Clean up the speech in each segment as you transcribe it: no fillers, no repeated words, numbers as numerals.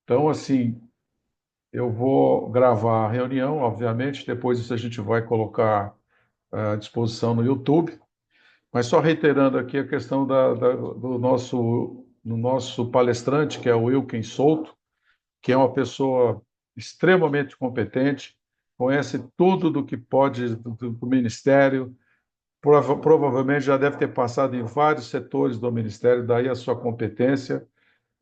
Então, assim, eu vou gravar a reunião, obviamente, depois isso a gente vai colocar à disposição no YouTube, mas só reiterando aqui a questão do nosso palestrante, que é o Wilken Souto, que é uma pessoa extremamente competente, conhece tudo do que pode do Ministério, provavelmente já deve ter passado em vários setores do Ministério, daí a sua competência,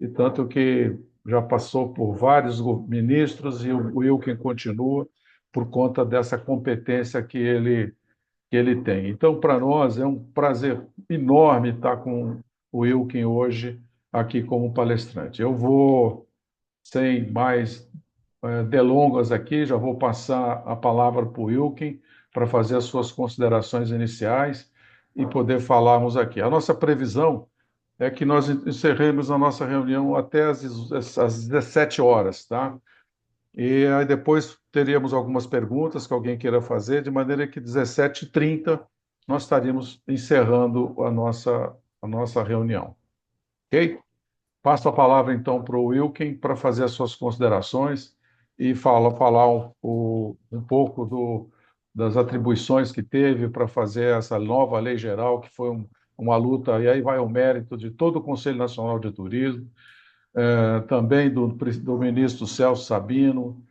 e tanto que já passou por vários ministros e o Wilken continua por conta dessa competência que ele tem. Então, para nós, é um prazer enorme estar com o Wilken hoje aqui como palestrante. Eu vou, sem mais delongas aqui, já vou passar a palavra para o Wilken para fazer as suas considerações iniciais e poder falarmos aqui. A nossa previsão é que nós encerremos a nossa reunião até às 17 horas, tá? E aí depois teríamos algumas perguntas que alguém queira fazer, de maneira que 17h30 nós estaríamos encerrando a nossa reunião. Ok? Passo a palavra então para o Wilken para fazer as suas considerações e falar um pouco das atribuições que teve para fazer essa nova lei geral, que foi uma luta, e aí vai o mérito de todo o Conselho Nacional de Turismo, também do ministro Celso Sabino,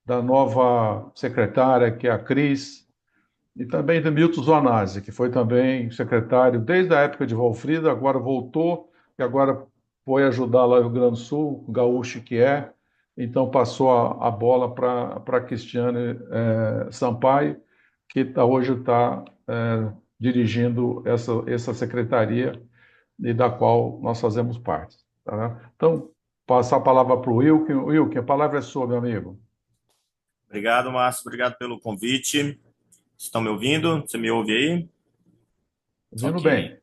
da nova secretária, que é a Cris, e também do Milton Zonasi, que foi também secretário desde a época de Valfrida, agora voltou e agora foi ajudar lá no Rio Grande do Sul, gaúcho que é, então passou a bola para a Cristiane Sampaio, que hoje está dirigindo essa secretaria e da qual nós fazemos parte. Tá? Então, passar a palavra para o Wilkin. Wilkin, a palavra é sua, meu amigo. Obrigado, Márcio. Obrigado pelo convite. Estão me ouvindo? Você me ouve aí? Vindo Ok, bem.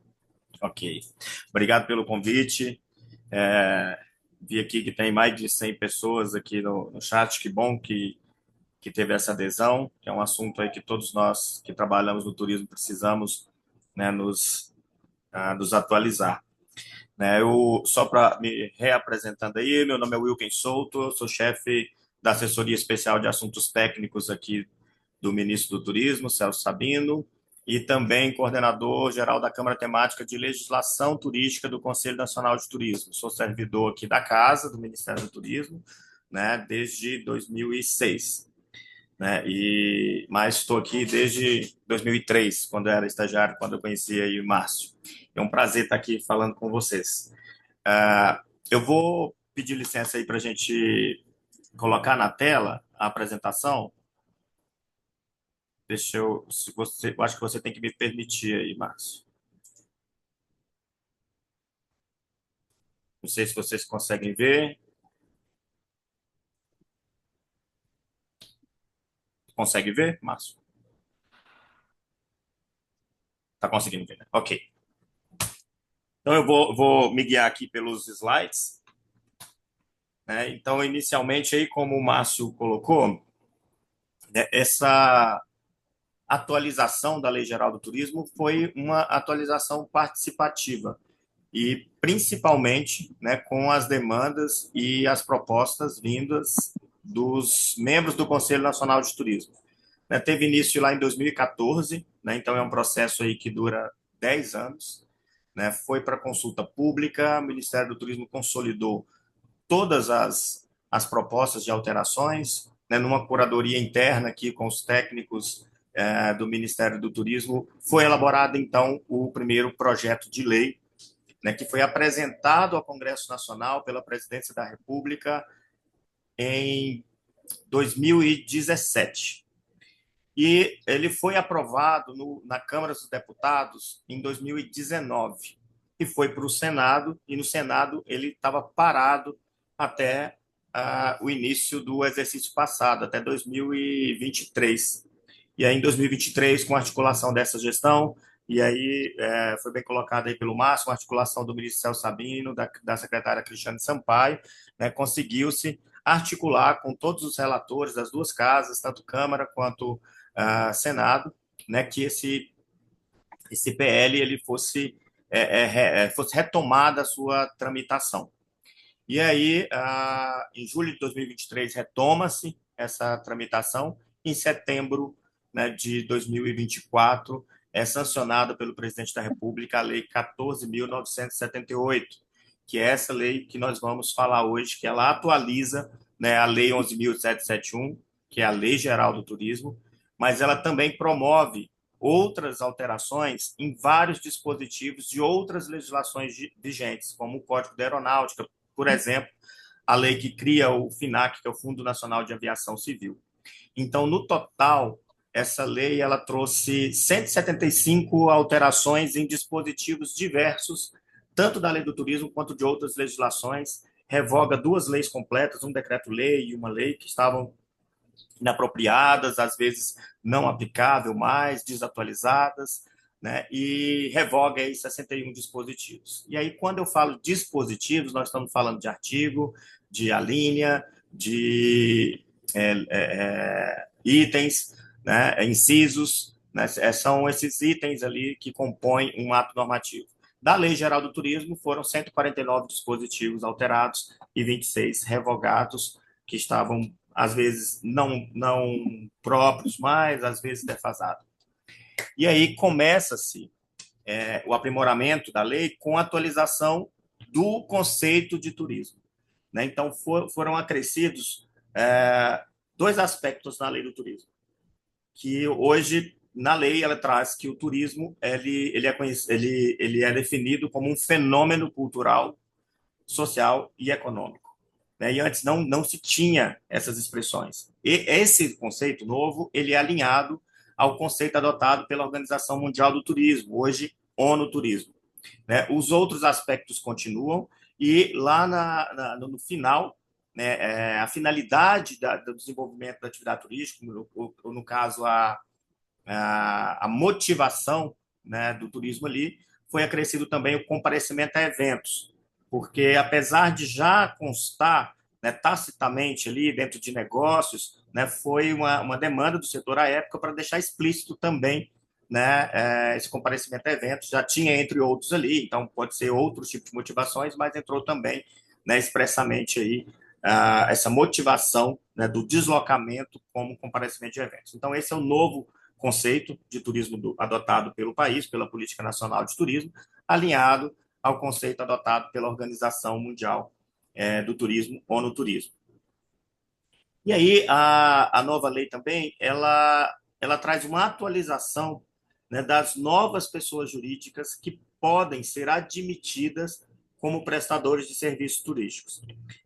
ok. Obrigado pelo convite. É, Vi aqui que tem mais de 100 pessoas aqui no chat. Que bom que teve essa adesão, que é um assunto aí que todos nós que trabalhamos no turismo precisamos, né, nos atualizar. Né, só para me reapresentando aí, meu nome é Wilken Souto, eu sou chefe da assessoria especial de assuntos técnicos aqui do ministro do Turismo, Celso Sabino, e também coordenador geral da Câmara Temática de Legislação Turística do Conselho Nacional de Turismo. Sou servidor aqui da Casa, do Ministério do Turismo, né, desde 2006. Né, mas estou aqui desde 2003, quando eu era estagiário, quando eu conheci aí o Márcio. É um prazer estar aqui falando com vocês. Eu vou pedir licença aí para a gente colocar na tela a apresentação. Deixa eu, se você, eu acho que você tem que me permitir aí, Márcio. Não sei se vocês conseguem ver. Consegue ver, Márcio? Tá conseguindo ver, né? Ok. Então eu vou me guiar aqui pelos slides, né? Então, inicialmente aí, como o Márcio colocou, né, essa atualização da Lei Geral do Turismo foi uma atualização participativa e principalmente, né, com as demandas e as propostas vindas dos membros do Conselho Nacional de Turismo. Né, teve início lá em 2014, né, então é um processo aí que dura 10 anos. Né, foi para consulta pública, o Ministério do Turismo consolidou todas as propostas de alterações, né, numa curadoria interna aqui com os técnicos do Ministério do Turismo, foi elaborado então o primeiro projeto de lei, né, que foi apresentado ao Congresso Nacional pela Presidência da República em 2017. E ele foi aprovado na Câmara dos Deputados em 2019 e foi para o Senado, e no Senado ele estava parado até o início do exercício passado, até 2023. E aí, em 2023, com a articulação dessa gestão, e aí foi bem colocado aí pelo Márcio, a articulação do ministro Celso Sabino, da secretária Cristiane Sampaio, né, conseguiu-se articular com todos os relatores das duas casas, tanto Câmara quanto Senado, né, que esse PL ele fosse retomada a sua tramitação. E aí, em julho de 2023, retoma-se essa tramitação. Em setembro, né, de 2024, é sancionada pelo presidente da República a Lei 14.978, que é essa lei que nós vamos falar hoje, que ela atualiza, né, a Lei 11.771, que é a Lei Geral do Turismo, mas ela também promove outras alterações em vários dispositivos de outras legislações vigentes, como o Código da Aeronáutica, por exemplo, a lei que cria o FINAC, que é o Fundo Nacional de Aviação Civil. Então, no total, essa lei ela trouxe 175 alterações em dispositivos diversos, tanto da lei do turismo quanto de outras legislações, revoga duas leis completas, um decreto-lei e uma lei que estavam inapropriadas, às vezes não aplicável mais, desatualizadas, né? E revoga aí 61 dispositivos. E aí, quando eu falo dispositivos, nós estamos falando de artigo, de alínea, de itens, né? Incisos, né? São esses itens ali que compõem um ato normativo. Da Lei Geral do Turismo, foram 149 dispositivos alterados e 26 revogados, que estavam às vezes não próprios mais, às vezes defasados. E aí começa-se o aprimoramento da lei com a atualização do conceito de turismo. Né? Então, foram acrescidos dois aspectos na lei do turismo, que hoje, na lei, ela traz que o turismo ele é definido como um fenômeno cultural, social e econômico. Né? E antes não se tinha essas expressões. E esse conceito novo ele é alinhado ao conceito adotado pela Organização Mundial do Turismo, hoje ONU Turismo. Né? Os outros aspectos continuam e lá no final, né, a finalidade do desenvolvimento da atividade turística, no caso a motivação, né, do turismo ali, foi acrescido também o comparecimento a eventos, porque apesar de já constar, né, tacitamente ali dentro de negócios, né, foi uma demanda do setor à época para deixar explícito também, né, esse comparecimento a eventos. Já tinha entre outros ali, então pode ser outros tipos de motivações, mas entrou também, né, expressamente aí essa motivação, né, do deslocamento como comparecimento de eventos. Então esse é o novo conceito de turismo adotado pelo país, pela Política Nacional de Turismo, alinhado ao conceito adotado pela Organização Mundial do Turismo, ONU Turismo. E aí, a nova lei também, ela traz uma atualização, né, das novas pessoas jurídicas que podem ser admitidas como prestadores de serviços turísticos.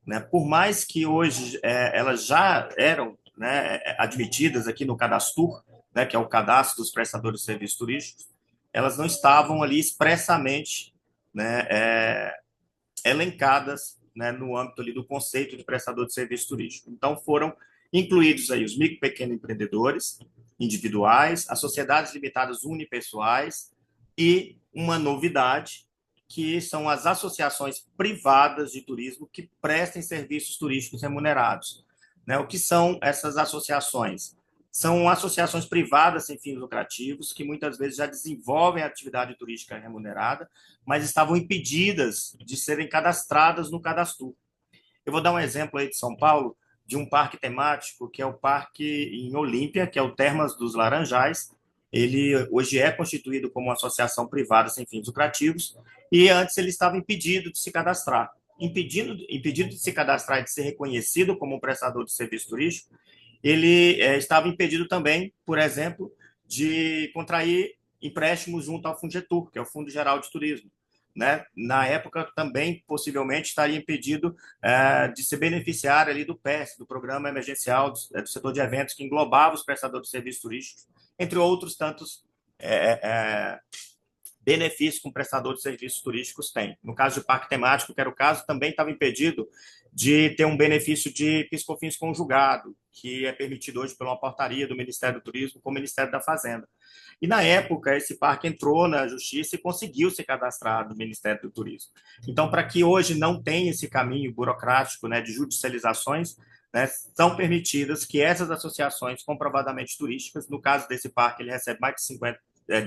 Né? Por mais que hoje elas já eram, né, admitidas aqui no Cadastur, né, que é o cadastro dos prestadores de serviços turísticos, elas não estavam ali expressamente, né, elencadas, né, no âmbito ali do conceito de prestador de serviço turístico. Então, foram incluídos aí os micro e pequenos empreendedores individuais, as sociedades limitadas unipessoais e uma novidade, que são as associações privadas de turismo que prestem serviços turísticos remunerados. Né? O que são essas associações? São associações privadas sem fins lucrativos que muitas vezes já desenvolvem atividade turística remunerada, mas estavam impedidas de serem cadastradas no Cadastro. Eu vou dar um exemplo aí de São Paulo, de um parque temático, que é o parque em Olímpia, que é o Termas dos Laranjais. Ele hoje é constituído como uma associação privada sem fins lucrativos, e antes ele estava impedido de se cadastrar. Impedido de se cadastrar e de ser reconhecido como um prestador de serviço turístico, ele estava impedido também, por exemplo, de contrair empréstimos junto ao Fungetur, que é o Fundo Geral de Turismo. Né? Na época, também, possivelmente, estaria impedido de ser beneficiário ali do PES, do Programa Emergencial do Setor de Eventos, que englobava os prestadores de serviços turísticos, entre outros tantos benefícios que um prestador de serviços turísticos tem. No caso de parque temático, que era o caso, também estava impedido de ter um benefício de PIS/COFINS conjugado, que é permitido hoje por uma portaria do Ministério do Turismo com o Ministério da Fazenda. E, na época, esse parque entrou na Justiça e conseguiu se cadastrar no Ministério do Turismo. Então, para que hoje não tenha esse caminho burocrático, né, de judicializações, né, são permitidas que essas associações comprovadamente turísticas, no caso desse parque, ele recebe mais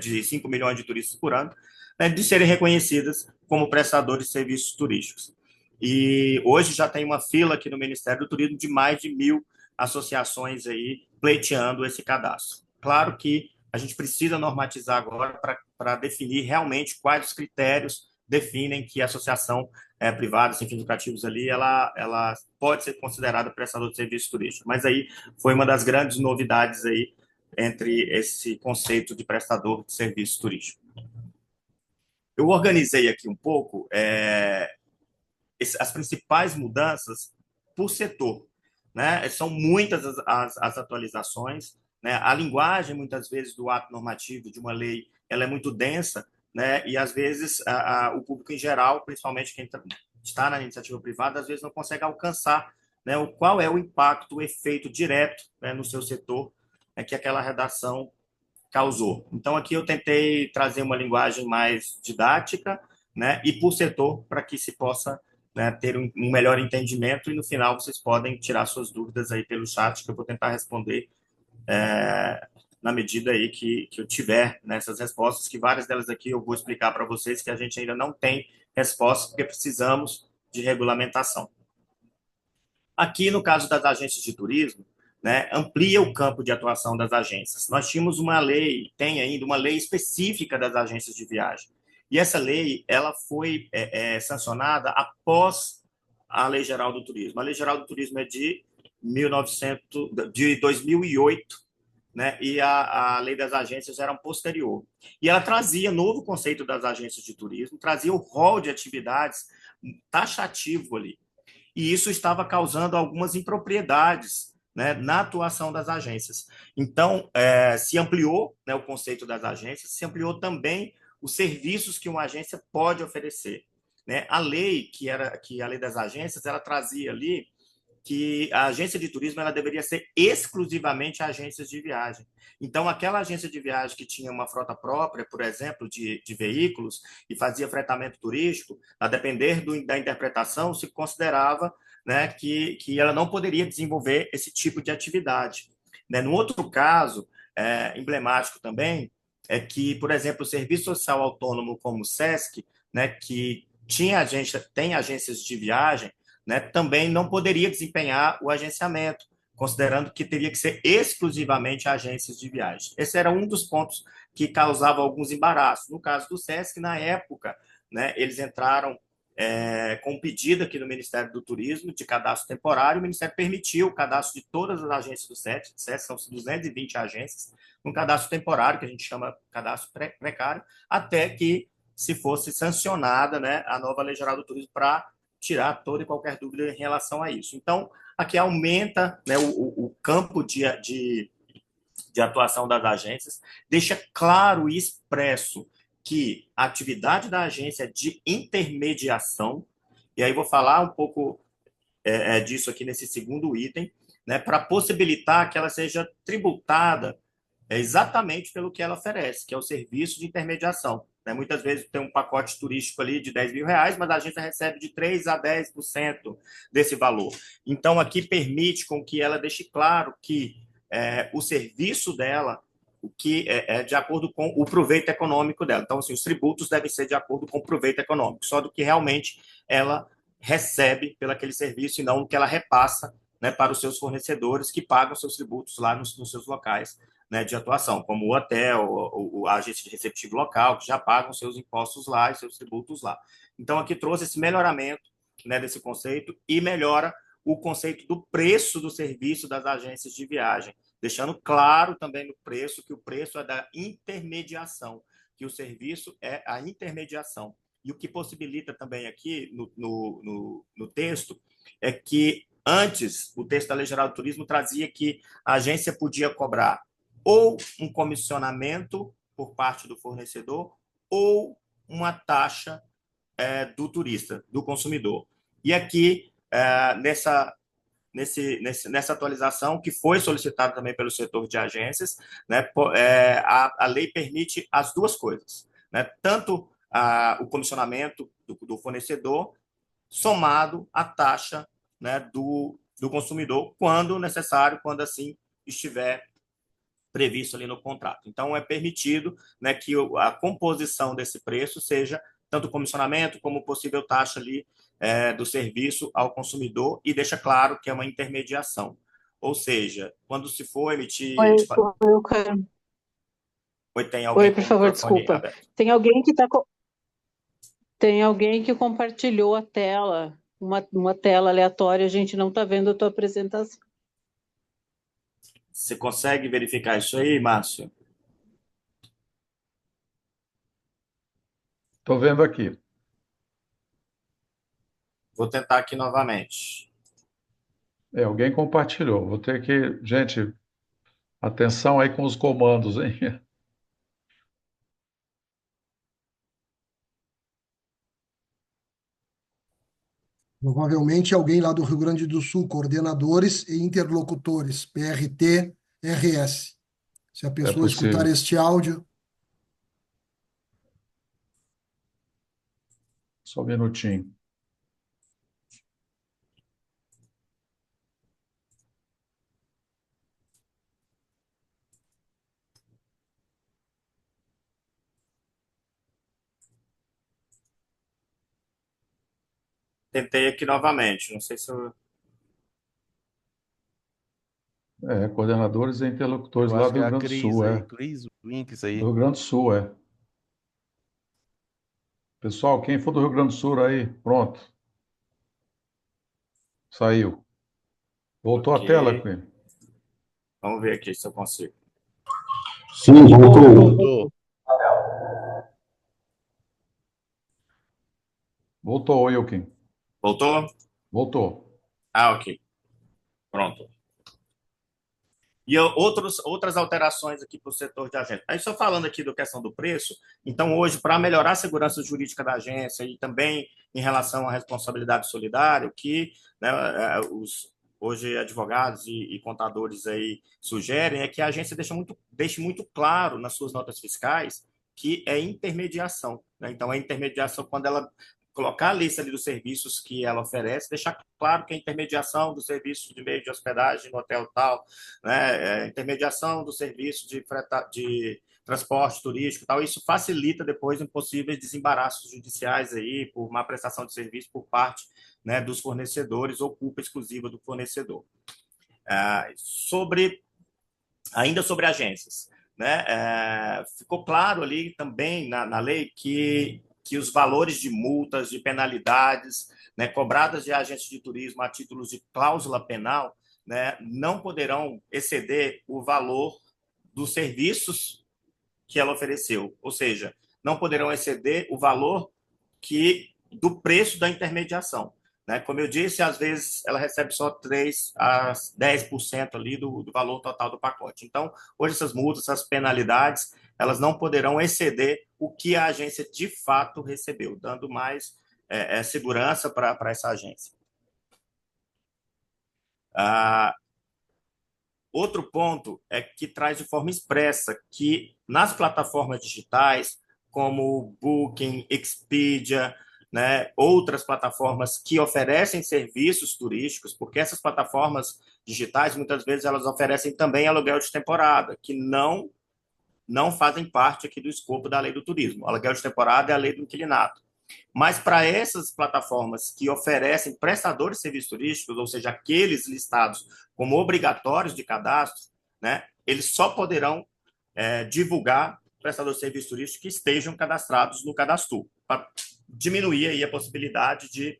de 5 milhões de turistas por ano, né, de serem reconhecidas como prestadores de serviços turísticos. e hoje já tem uma fila aqui no Ministério do Turismo de mais de 1.000 associações aí pleiteando esse cadastro. Claro que a gente precisa normatizar agora para definir realmente quais os critérios definem que a associação privada, sem fins lucrativos ali, ela pode ser considerada prestador de serviço turístico. Mas aí foi uma das grandes novidades aí entre esse conceito de prestador de serviço turístico. Eu organizei aqui um pouco as principais mudanças por setor, né? São muitas as atualizações, né? A linguagem, muitas vezes, do ato normativo de uma lei, ela é muito densa, né? E, às vezes, o público em geral, principalmente quem está na iniciativa privada, às vezes não consegue alcançar, né, qual é o impacto, o efeito direto, né, no seu setor, que aquela redação causou. Então, aqui eu tentei trazer uma linguagem mais didática, né, e por setor, para que se possa, né, ter um melhor entendimento, e no final vocês podem tirar suas dúvidas aí pelo chat, que eu vou tentar responder na medida aí que eu tiver nessas respostas, que várias delas aqui eu vou explicar para vocês que a gente ainda não tem resposta, porque precisamos de regulamentação. Aqui, no caso das agências de turismo, né, amplia o campo de atuação das agências. Nós tínhamos uma lei, tem ainda uma lei específica das agências de viagem. E essa lei, ela foi sancionada após a Lei Geral do Turismo. A Lei Geral do Turismo é de 2008, né? E a lei das agências era posterior. E ela trazia novo conceito das agências de turismo, trazia o rol de atividades taxativo ali. E isso estava causando algumas impropriedades, né, na atuação das agências. Então, se ampliou, né, o conceito das agências, se ampliou também os serviços que uma agência pode oferecer. Né? A lei, que a lei das agências, ela trazia ali que a agência de turismo ela deveria ser exclusivamente agências de viagem. Então, aquela agência de viagem que tinha uma frota própria, por exemplo, de veículos, e fazia fretamento turístico, a depender da interpretação, se considerava, né, que ela não poderia desenvolver esse tipo de atividade. Né? No outro caso, emblemático também, é que, por exemplo, o Serviço Social Autônomo como o SESC, né, que tem agências de viagem, né, também não poderia desempenhar o agenciamento, considerando que teria que ser exclusivamente agências de viagem. Esse era um dos pontos que causava alguns embaraços. No caso do SESC, na época, né, eles entraram com um pedido aqui no Ministério do Turismo de cadastro temporário. O Ministério permitiu o cadastro de todas as agências do SESC, são 220 agências, um cadastro temporário, que a gente chama cadastro precário, até que se fosse sancionada, né, a nova Lei Geral do Turismo para tirar toda e qualquer dúvida em relação a isso. Então, aqui aumenta, né, o campo de atuação das agências, deixa claro e expresso que a atividade da agência é de intermediação, e aí vou falar um pouco disso aqui nesse segundo item, né, para possibilitar que ela seja tributada exatamente pelo que ela oferece, que é o serviço de intermediação. Né? Muitas vezes tem um pacote turístico ali de R$ 10.000, mas a agência recebe de 3% a 10% desse valor. Então, aqui permite com que ela deixe claro que o serviço dela, o que é de acordo com o proveito econômico dela. Então, assim, os tributos devem ser de acordo com o proveito econômico, só do que realmente ela recebe pelo aquele serviço e não o que ela repassa, né, para os seus fornecedores que pagam seus tributos lá nos seus locais, né, de atuação, como o hotel, a agência de receptivo local, que já pagam seus impostos lá e seus tributos lá. Então, aqui trouxe esse melhoramento, né, desse conceito e melhora o conceito do preço do serviço das agências de viagem, deixando claro também no preço que o preço é da intermediação, que o serviço é a intermediação. E o que possibilita também aqui no texto é que antes o texto da Lei Geral do Turismo trazia que a agência podia cobrar ou um comissionamento por parte do fornecedor ou uma taxa do turista, do consumidor. E aqui, nessa atualização, que foi solicitada também pelo setor de agências, né, a lei permite as duas coisas, né, tanto o comissionamento do fornecedor, somado à taxa, né, do consumidor, quando necessário, quando assim estiver previsto ali no contrato. Então, é permitido, né, que a composição desse preço seja tanto comissionamento como possível taxa ali do serviço ao consumidor e deixa claro que é uma intermediação. Ou seja, quando se for emitir. Eu quero. Oi, tem Oi, alguém por com o favor, microfone desculpa. aberto. Tem alguém que tem alguém que compartilhou a tela, uma tela aleatória, a gente não está vendo a tua apresentação. Você consegue verificar isso aí, Márcio? Estou vendo aqui. Vou tentar aqui novamente. Alguém compartilhou. Vou ter que. Gente, atenção aí com os comandos, hein? Provavelmente alguém lá do Rio Grande do Sul, coordenadores e interlocutores, PRT, RS. Se a É pessoa escutar possível. este áudio, Só um minutinho. Tentei aqui novamente. Não sei se eu. Coordenadores e interlocutores Eu lá acho do que é Rio a Grande do Cris Sul, aí, Cris Winks Do aí. Rio Grande do Sul, Pessoal, quem for do Rio Grande do Sul aí, pronto. Saiu. Voltou Ok. a tela, Queen? Vamos ver aqui se eu consigo. Sim, voltou. Voltou. Voltou, Wilkin. Voltou? Voltou. Ah, ok. Pronto. E outras alterações aqui para o setor de agência. Aí, só falando aqui da questão do preço, então, hoje, para melhorar a segurança jurídica da agência e também em relação à responsabilidade solidária, o que, né, hoje advogados e contadores aí sugerem é que a agência deixe muito claro nas suas notas fiscais que é intermediação, né? Então, a intermediação, quando ela colocar a lista ali dos serviços que ela oferece, deixar claro que a intermediação do serviço de meio de hospedagem no hotel tal, né, intermediação do serviço de transporte turístico, tal, isso facilita depois em possíveis desembaraços judiciais aí por má prestação de serviço por parte, né, dos fornecedores ou culpa exclusiva do fornecedor. Ainda sobre agências, né, ficou claro ali também na lei que os valores de multas, de penalidades, né, cobradas de agentes de turismo a títulos de cláusula penal, né, não poderão exceder o valor dos serviços que ela ofereceu, ou seja, não poderão exceder o valor do preço da intermediação. Né? Como eu disse, às vezes ela recebe só 3 a 10% ali do valor total do pacote. Então, hoje essas multas, essas penalidades, elas não poderão exceder o que a agência de fato recebeu, dando mais segurança para essa agência. Outro ponto é que traz de forma expressa que nas plataformas digitais, como Booking, Expedia, né, outras plataformas que oferecem serviços turísticos, porque essas plataformas digitais, muitas vezes, elas oferecem também aluguel de temporada, que não fazem parte aqui do escopo da lei do turismo. O aluguel de temporada é a lei do inquilinato. Mas para essas plataformas que oferecem prestadores de serviços turísticos, ou seja, aqueles listados como obrigatórios de cadastro, né, eles só poderão divulgar prestadores de serviços turísticos que estejam cadastrados no cadastro, para diminuir aí a possibilidade de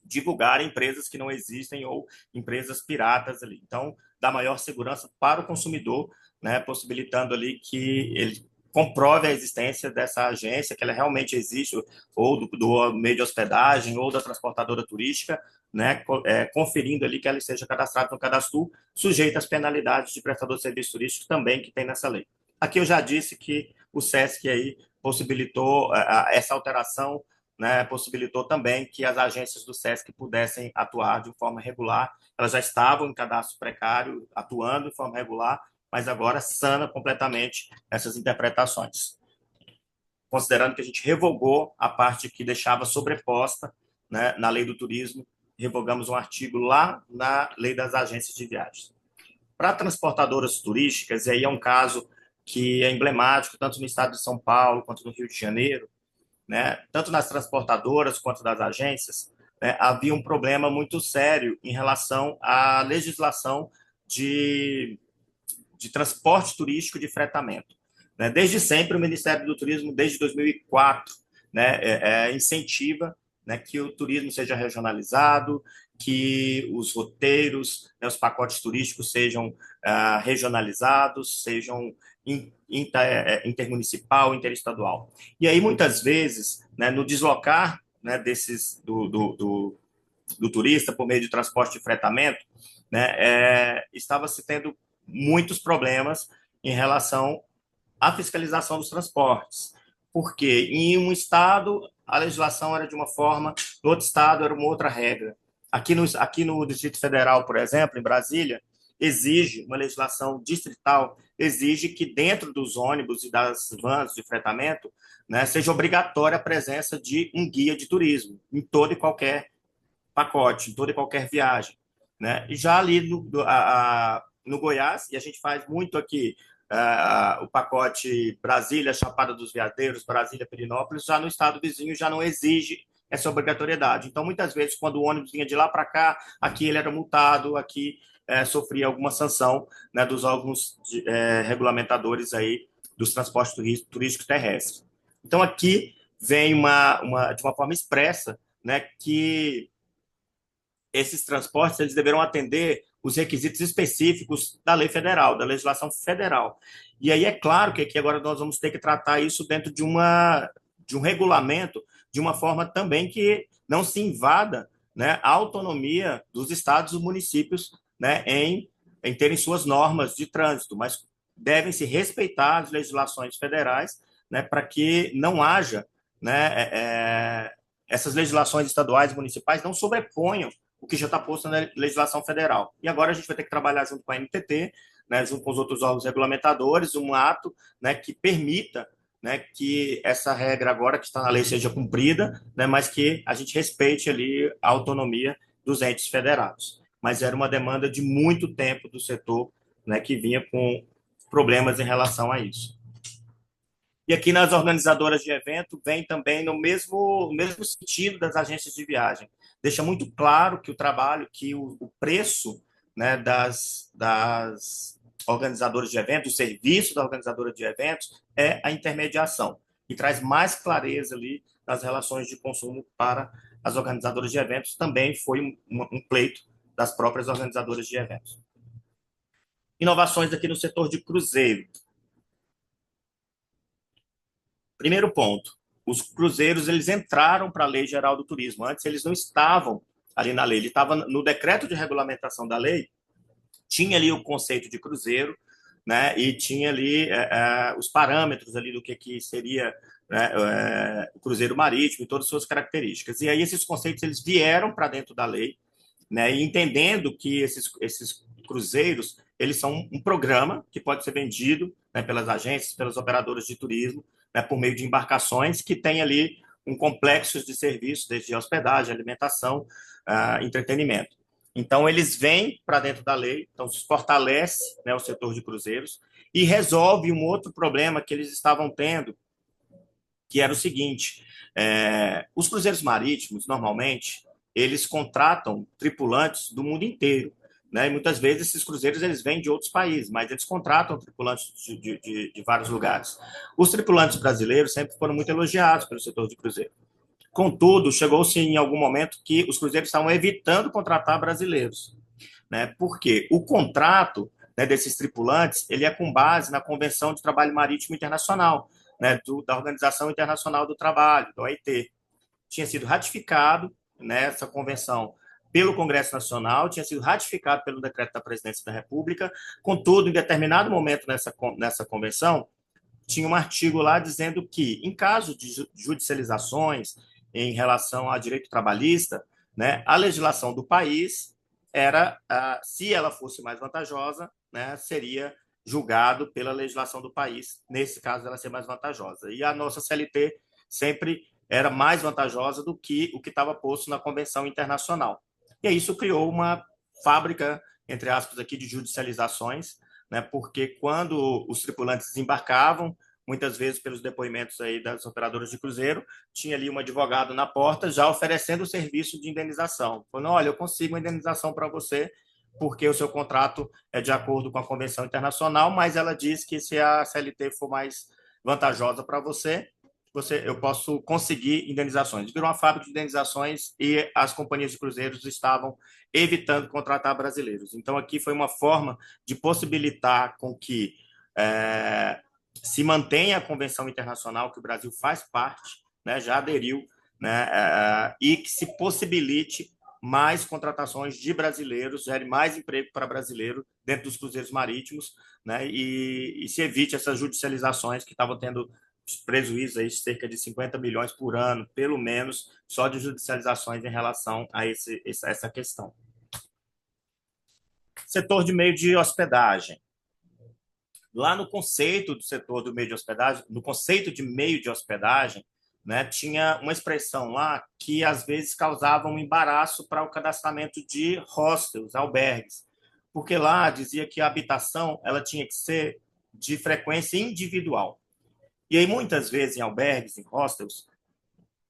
divulgar empresas que não existem ou empresas piratas ali. Então, dá maior segurança para o consumidor, né, possibilitando ali que ele comprove a existência dessa agência, que ela realmente existe, ou do meio de hospedagem, ou da transportadora turística, né, conferindo ali que ela esteja cadastrada no cadastro, sujeita às penalidades de prestador de serviço turístico também que tem nessa lei. Aqui eu já disse que o SESC aí possibilitou essa alteração, né, possibilitou também que as agências do SESC pudessem atuar de forma regular. Elas já estavam em cadastro precário, atuando de forma regular, mas agora sana completamente essas interpretações. Considerando que a gente revogou a parte que deixava sobreposta, né, na lei do turismo, revogamos um artigo lá na lei das agências de viagens. Para transportadoras turísticas, e aí é um caso que é emblemático, tanto no estado de São Paulo quanto no Rio de Janeiro, né, tanto nas transportadoras quanto das agências, né, havia um problema muito sério em relação à legislação de transporte turístico de fretamento. Né? Desde sempre, o Ministério do Turismo, desde 2004, né, incentiva, né, que o turismo seja regionalizado, que os roteiros, né, os pacotes turísticos sejam regionalizados, sejam intermunicipal, interestadual. E aí, muitas vezes, né, no deslocar, né, do turista por meio de transporte de fretamento, né, estava se tendo muitos problemas em relação à fiscalização dos transportes. Porque em um estado a legislação era de uma forma, no outro estado era uma outra regra. Aqui no Distrito Federal, por exemplo, em Brasília, exige uma legislação distrital, exige que dentro dos ônibus e das vans de fretamento, né, seja obrigatória a presença de um guia de turismo em todo e qualquer pacote, em toda e qualquer viagem. Né? E já ali no Goiás, e a gente faz muito aqui o pacote Brasília, Chapada dos Veadeiros, Brasília, Perinópolis, já no estado vizinho já não exige essa obrigatoriedade. Então, muitas vezes, quando o ônibus vinha de lá para cá, aqui ele era multado, aqui sofria alguma sanção, né, dos órgãos regulamentadores aí dos transportes turísticos terrestres. Então, aqui vem de uma forma expressa, né, que esses transportes eles deverão atender os requisitos específicos da lei federal, da legislação federal. E aí é claro que aqui agora nós vamos ter que tratar isso dentro de um regulamento, de uma forma também que não se invada, né, a autonomia dos estados e municípios, né, em terem suas normas de trânsito, mas devem se respeitar as legislações federais, né, para que não haja, né, essas legislações estaduais e municipais não sobreponham o que já está posto na legislação federal. E agora a gente vai ter que trabalhar junto com a NTT, né, junto com os outros órgãos regulamentadores, um ato, né, que permita, né, que essa regra agora que está na lei seja cumprida, né, mas que a gente respeite ali a autonomia dos entes federados. Mas era uma demanda de muito tempo do setor, né, que vinha com problemas em relação a isso. E aqui nas organizadoras de evento vem também no mesmo sentido das agências de viagem. Deixa muito claro que o trabalho, que o preço, né, das organizadoras de eventos, o serviço da organizadora de eventos é a intermediação. E traz mais clareza ali nas relações de consumo para as organizadoras de eventos. Também foi um pleito das próprias organizadoras de eventos. Inovações aqui no setor de cruzeiro. Primeiro ponto, os cruzeiros eles entraram para a Lei Geral do Turismo. Antes eles não estavam ali na lei, ele estava no decreto de regulamentação da lei, tinha ali o conceito de cruzeiro, né, e tinha ali os parâmetros ali do que seria, né, o cruzeiro marítimo e todas as suas características. E aí esses conceitos eles vieram para dentro da lei, né, e entendendo que esses cruzeiros eles são um programa que pode ser vendido, né, pelas agências, pelas operadoras de turismo, né, por meio de embarcações que tem ali um complexo de serviços, desde hospedagem, alimentação, entretenimento. Então, eles vêm para dentro da lei, então se fortalece, né, o setor de cruzeiros e resolve um outro problema que eles estavam tendo, que era o seguinte, os cruzeiros marítimos, normalmente, eles contratam tripulantes do mundo inteiro, né? E muitas vezes esses cruzeiros eles vêm de outros países, mas eles contratam tripulantes de vários lugares. Os tripulantes brasileiros sempre foram muito elogiados pelo setor de cruzeiro. Contudo, chegou-se em algum momento que os cruzeiros estavam evitando contratar brasileiros, né? Porque o contrato, né, desses tripulantes ele é com base na Convenção de Trabalho Marítimo Internacional, né, da Organização Internacional do Trabalho, da OIT. Tinha sido ratificado nessa convenção pelo Congresso Nacional, tinha sido ratificado pelo decreto da Presidência da República. Contudo, em determinado momento nessa convenção, tinha um artigo lá dizendo que, em caso de judicializações em relação a direito trabalhista, né, a legislação do país era, se ela fosse mais vantajosa, né, seria julgado pela legislação do país, nesse caso ela ser mais vantajosa. E a nossa CLT sempre era mais vantajosa do que o que estava posto na Convenção Internacional. E aí isso criou uma fábrica, entre aspas, aqui de judicializações, né, porque quando os tripulantes desembarcavam, muitas vezes pelos depoimentos aí das operadoras de cruzeiro, tinha ali um advogado na porta já oferecendo o serviço de indenização. Falando, olha, eu consigo uma indenização para você, porque o seu contrato é de acordo com a Convenção Internacional, mas ela diz que se a CLT for mais vantajosa para você, eu posso conseguir indenizações. Virou uma fábrica de indenizações e as companhias de cruzeiros estavam evitando contratar brasileiros. Então, aqui foi uma forma de possibilitar com que se mantenha a Convenção Internacional, que o Brasil faz parte, né, já aderiu, né, e que se possibilite mais contratações de brasileiros, gere mais emprego para brasileiro dentro dos cruzeiros marítimos, né, e se evite essas judicializações que estavam tendo prejuízo aí de cerca de 50 milhões por ano, pelo menos, só de judicializações em relação a essa questão. Setor de meio de hospedagem. Lá no conceito do setor do meio de hospedagem, no conceito de meio de hospedagem, né, tinha uma expressão lá que às vezes causava um embaraço para o cadastramento de hostels, albergues, porque lá dizia que a habitação ela tinha que ser de frequência individual. E aí, muitas vezes, em albergues, em hostels,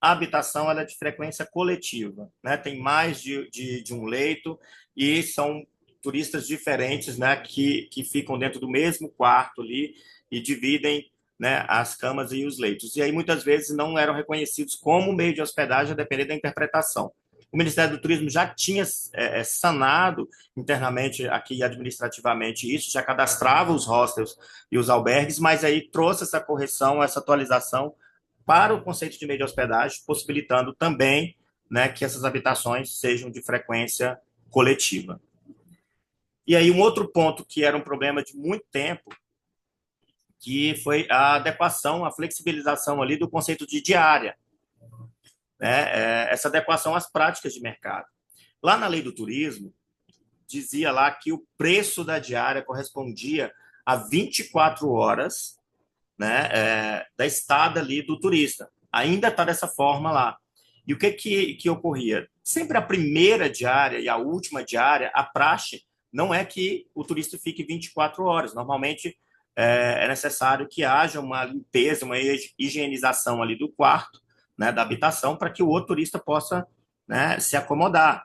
a habitação ela é de frequência coletiva, né? Tem mais de um leito e são turistas diferentes, né, que ficam dentro do mesmo quarto ali e dividem, né, as camas e os leitos. E aí, muitas vezes, não eram reconhecidos como meio de hospedagem, a depender da interpretação. O Ministério do Turismo já tinha sanado internamente aqui administrativamente isso, já cadastrava os hostels e os albergues, mas aí trouxe essa correção, essa atualização para o conceito de meio de hospedagem, possibilitando também, né, que essas habitações sejam de frequência coletiva. E aí um outro ponto que era um problema de muito tempo, que foi a adequação, a flexibilização ali do conceito de diária, né? Essa adequação às práticas de mercado. Lá na lei do turismo, dizia lá que o preço da diária correspondia a 24 horas, né, da estada ali do turista. Ainda está dessa forma lá. E o que ocorria? Sempre a primeira diária e a última diária, a praxe não é que o turista fique 24 horas. Normalmente é necessário que haja uma limpeza, uma higienização ali do quarto, né, da habitação, para que o outro turista possa, né, se acomodar.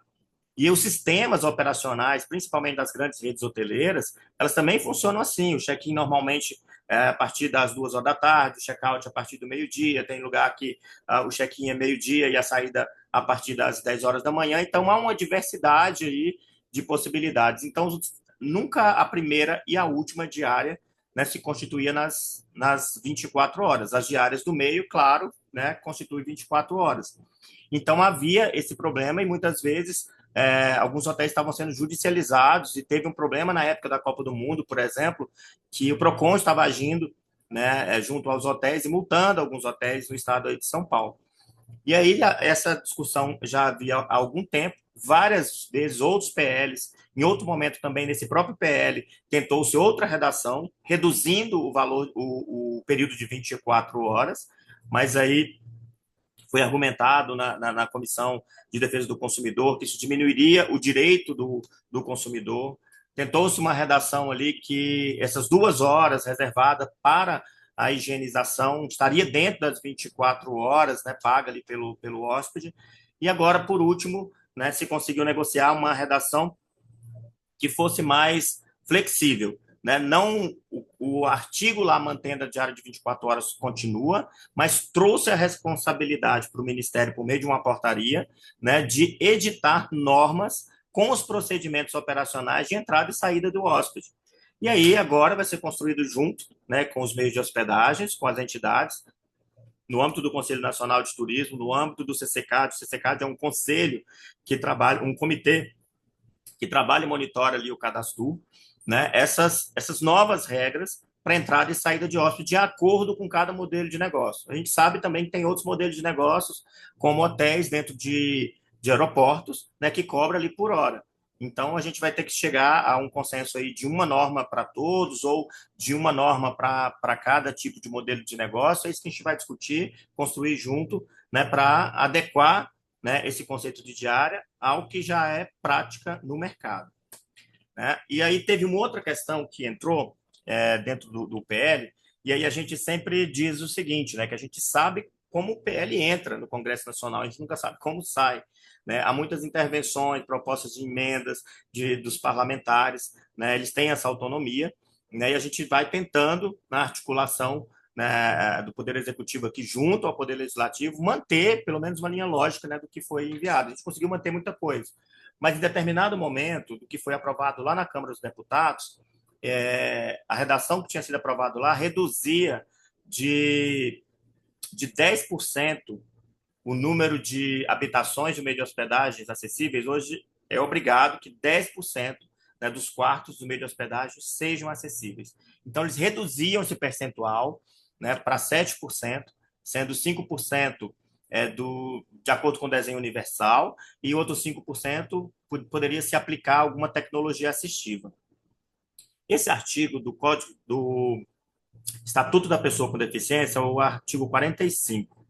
E os sistemas operacionais, principalmente das grandes redes hoteleiras, elas também funcionam assim. O check-in normalmente é a partir das 2 horas da tarde, o check-out a partir do meio-dia, tem lugar que o check-in é meio-dia e a saída a partir das 10 horas da manhã. Então, há uma diversidade aí de possibilidades. Então, nunca a primeira e a última diária, né, se constituía nas 24 horas. As diárias do meio, claro, né, constituem 24 horas. Então, havia esse problema e muitas vezes alguns hotéis estavam sendo judicializados e teve um problema na época da Copa do Mundo, por exemplo, que o PROCON estava agindo, né, junto aos hotéis e multando alguns hotéis no estado aí de São Paulo. E aí essa discussão já havia há algum tempo, várias vezes outros PLs, em outro momento também nesse próprio PL, tentou-se outra redação, reduzindo o valor, o período de 24 horas, mas aí foi argumentado na Comissão de Defesa do Consumidor que isso diminuiria o direito do consumidor. Tentou-se uma redação ali que essas 2 horas reservadas para a higienização estaria dentro das 24 horas, né, paga ali pelo hóspede. E agora, por último, né, se conseguiu negociar uma redação que fosse mais flexível, né? Não o artigo lá mantendo a diária de 24 horas continua, mas trouxe a responsabilidade para o Ministério, por meio de uma portaria, né, de editar normas com os procedimentos operacionais de entrada e saída do hóspede. E aí agora vai ser construído junto, né, com os meios de hospedagens, com as entidades, no âmbito do Conselho Nacional de Turismo, no âmbito do CCCAD. O CCCAD é um conselho que trabalha, um comitê que trabalha e monitora ali o cadastro, né, essas novas regras para entrada e saída de hóspede de acordo com cada modelo de negócio. A gente sabe também que tem outros modelos de negócios, como hotéis dentro de aeroportos, né, que cobra ali por hora. Então, a gente vai ter que chegar a um consenso aí de uma norma para todos ou de uma norma para cada tipo de modelo de negócio. É isso que a gente vai discutir, construir junto, né, para adequar, né, esse conceito de diária ao que já é prática no mercado, né? E aí teve uma outra questão que entrou dentro do PL, E aí a gente sempre diz o seguinte, né, que a gente sabe como o PL entra no Congresso Nacional, a gente nunca sabe como sai. Né? Há muitas intervenções, propostas de emendas dos parlamentares, né? Eles têm essa autonomia, né? E a gente vai tentando, na articulação, né, do Poder Executivo aqui junto ao Poder Legislativo, manter pelo menos uma linha lógica, né, do que foi enviado. A gente conseguiu manter muita coisa, mas em determinado momento, do que foi aprovado lá na Câmara dos Deputados, a redação que tinha sido aprovada lá reduzia de 10% o número de habitações de meio de hospedagens acessíveis. Hoje é obrigado que 10%, né, dos quartos do meio de hospedagem sejam acessíveis. Então, eles reduziam esse percentual, né, para 7%, sendo 5% de acordo com o desenho universal, e outros 5% poderia se aplicar a alguma tecnologia assistiva. Esse artigo do Código do Estatuto da Pessoa com Deficiência, o artigo 45,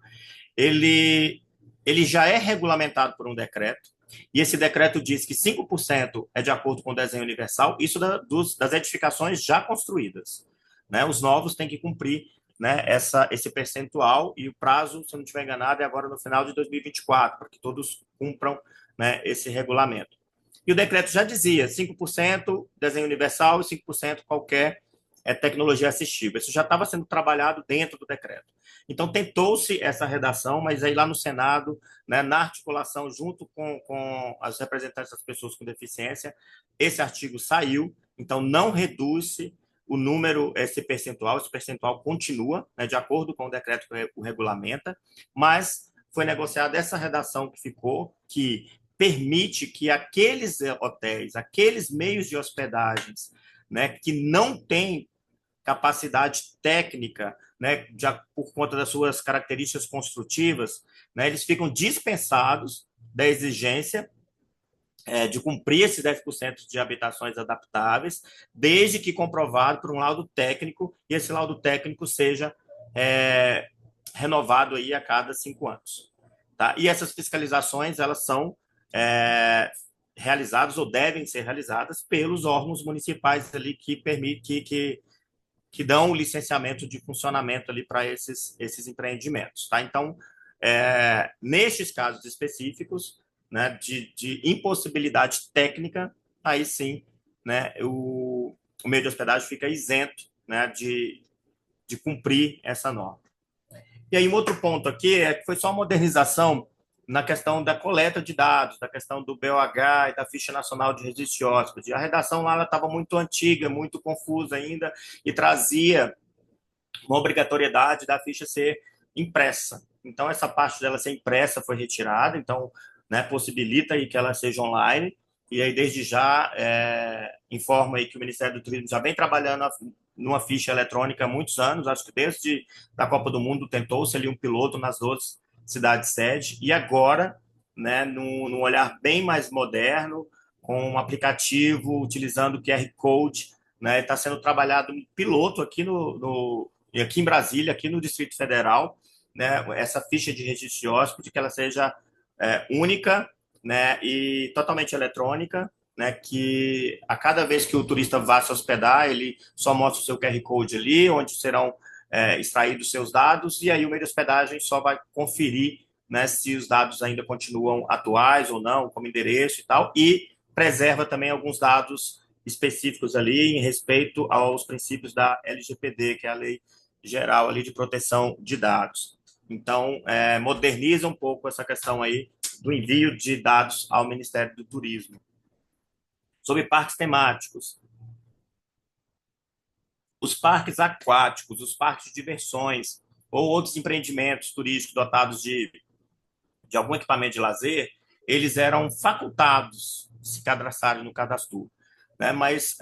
ele já é regulamentado por um decreto, e esse decreto diz que 5% é de acordo com o desenho universal, isso das edificações já construídas. Né? Os novos têm que cumprir, né, esse percentual, e o prazo, se eu não estiver enganado, é agora no final de 2024, para que todos cumpram, né, esse regulamento. E o decreto já dizia 5% desenho universal e 5% qualquer tecnologia assistiva. Isso já estava sendo trabalhado dentro do decreto. Então, tentou-se essa redação, mas aí lá no Senado, né, na articulação junto com as representantes das pessoas com deficiência, esse artigo saiu, então não reduz-se o número, esse percentual continua, né, de acordo com o decreto que o regulamenta, mas foi negociada essa redação que ficou, que permite que aqueles hotéis, aqueles meios de hospedagens, né, que não têm capacidade técnica, né, por conta das suas características construtivas, né, eles ficam dispensados da exigência de cumprir esses 10% de habitações adaptáveis, desde que comprovado por um laudo técnico, e esse laudo técnico seja renovado aí a cada 5 anos. Tá? E essas fiscalizações, elas são realizadas ou devem ser realizadas pelos órgãos municipais ali que dão o licenciamento de funcionamento ali para esses empreendimentos. Tá? Então, nestes casos específicos, né, de impossibilidade técnica, aí sim, né, o meio de hospedagem fica isento, né, de cumprir essa norma. E aí, um outro ponto aqui é que foi só uma modernização na questão da coleta de dados, da questão do BOH e da Ficha Nacional de Registro de Hóspede. A redação lá estava muito antiga, muito confusa ainda, e trazia uma obrigatoriedade da ficha ser impressa. Então, essa parte dela ser impressa foi retirada, então, né, possibilita aí que ela seja online, e aí, desde já, informa aí que o Ministério do Turismo já vem trabalhando numa ficha eletrônica há muitos anos, acho que desde a Copa do Mundo tentou-se ali um piloto nas 12 cidades-sede, e agora, né, num olhar bem mais moderno, com um aplicativo utilizando o QR Code, né, está sendo trabalhado um piloto aqui aqui em Brasília, aqui no Distrito Federal, né, essa ficha de registro de hóspede, que ela seja única, né, e totalmente eletrônica, né, que a cada vez que o turista vá se hospedar, ele só mostra o seu QR Code ali, onde serão extraídos seus dados, e aí o meio de hospedagem só vai conferir, né, se os dados ainda continuam atuais ou não, como endereço e tal, e preserva também alguns dados específicos ali em respeito aos princípios da LGPD, que é a Lei Geral ali de Proteção de Dados. Então, moderniza um pouco essa questão aí do envio de dados ao Ministério do Turismo. Sobre parques temáticos. Os parques aquáticos, os parques de diversões ou outros empreendimentos turísticos dotados de algum equipamento de lazer, eles eram facultados de se cadastrarem no cadastro. Né? Mas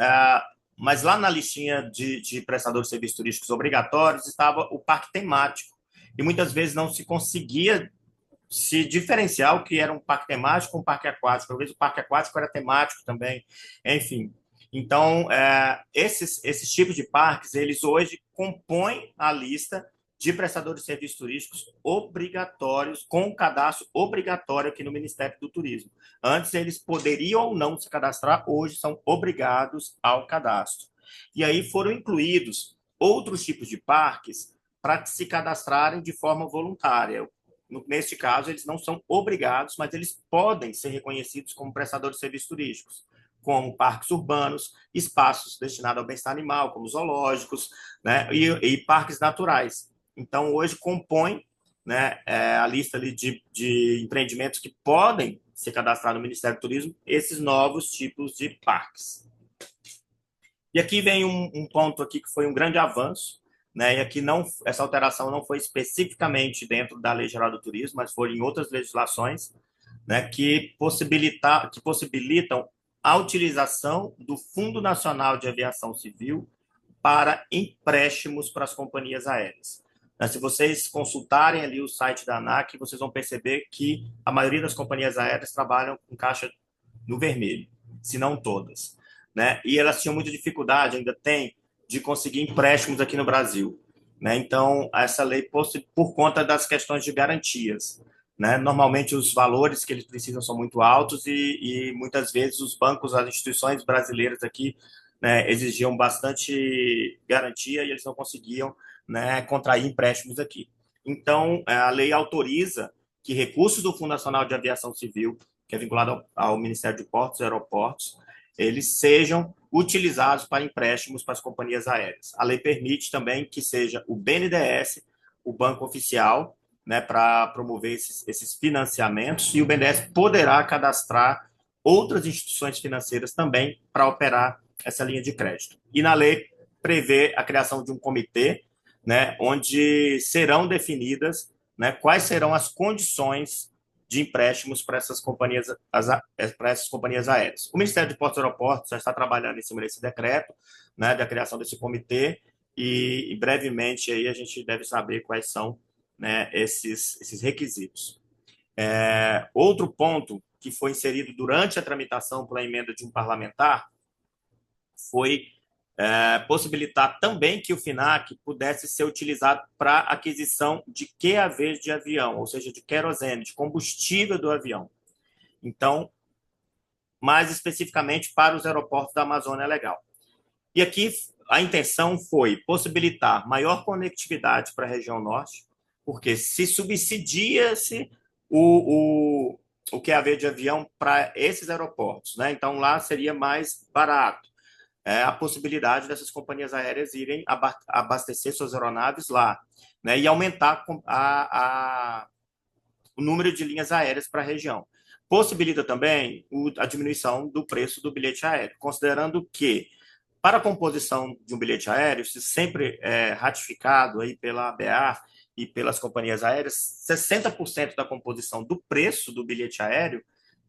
lá na listinha de prestadores de serviços turísticos obrigatórios estava o parque temático. E muitas vezes não se conseguia se diferenciar o que era um parque temático com um parque aquático. Talvez o parque aquático era temático também. Enfim. Então, esses tipos de parques, eles hoje compõem a lista de prestadores de serviços turísticos obrigatórios, com cadastro obrigatório aqui no Ministério do Turismo. Antes, eles poderiam ou não se cadastrar, hoje são obrigados ao cadastro. E aí foram incluídos outros tipos de parques para se cadastrarem de forma voluntária. Neste caso, eles não são obrigados, mas eles podem ser reconhecidos como prestadores de serviços turísticos, como parques urbanos, espaços destinados ao bem-estar animal, como zoológicos, né, e parques naturais. Então, hoje compõe, né, a lista ali de empreendimentos que podem se cadastrar no Ministério do Turismo esses novos tipos de parques. E aqui vem um ponto aqui que foi um grande avanço, né? E aqui essa alteração não foi especificamente dentro da Lei Geral do Turismo, mas foi em outras legislações, né, que possibilitam a utilização do Fundo Nacional de Aviação Civil para empréstimos para as companhias aéreas. Se vocês consultarem ali o site da ANAC, vocês vão perceber que a maioria das companhias aéreas trabalham com caixa no vermelho, se não todas, né? E elas tinham muita dificuldade, ainda tem, de conseguir empréstimos aqui no Brasil, né? Então, essa lei, por conta das questões de garantias, né? Normalmente, os valores que eles precisam são muito altos e muitas vezes os bancos, as instituições brasileiras aqui, né, exigiam bastante garantia e eles não conseguiam, né, contrair empréstimos aqui. Então, a lei autoriza que recursos do Fundo Nacional de Aviação Civil, que é vinculado ao Ministério de Portos e Aeroportos, eles sejam utilizados para empréstimos para as companhias aéreas. A lei permite também que seja o BNDES, o banco oficial, né, para promover esses financiamentos, e o BNDES poderá cadastrar outras instituições financeiras também para operar essa linha de crédito. E na lei prevê a criação de um comitê, né, onde serão definidas, né, quais serão as condições de empréstimos para essas companhias aéreas. O Ministério de Portos e Aeroportos já está trabalhando em cima desse decreto, né, da criação desse comitê, e brevemente aí a gente deve saber quais são, né, esses requisitos. Outro ponto que foi inserido durante a tramitação pela emenda de um parlamentar foi possibilitar também que o FINAC pudesse ser utilizado para aquisição de QAV de avião, ou seja, de querosene, de combustível do avião. Então, mais especificamente para os aeroportos da Amazônia Legal. E aqui a intenção foi possibilitar maior conectividade para a região norte, porque se subsidia-se o QAV de avião para esses aeroportos, né? Então, lá seria mais barato. A possibilidade dessas companhias aéreas irem abastecer suas aeronaves lá, né, e aumentar o número de linhas aéreas para a região. Possibilita também a diminuição do preço do bilhete aéreo, considerando que, para a composição de um bilhete aéreo, isso sempre é ratificado aí pela ABA e pelas companhias aéreas, 60% da composição do preço do bilhete aéreo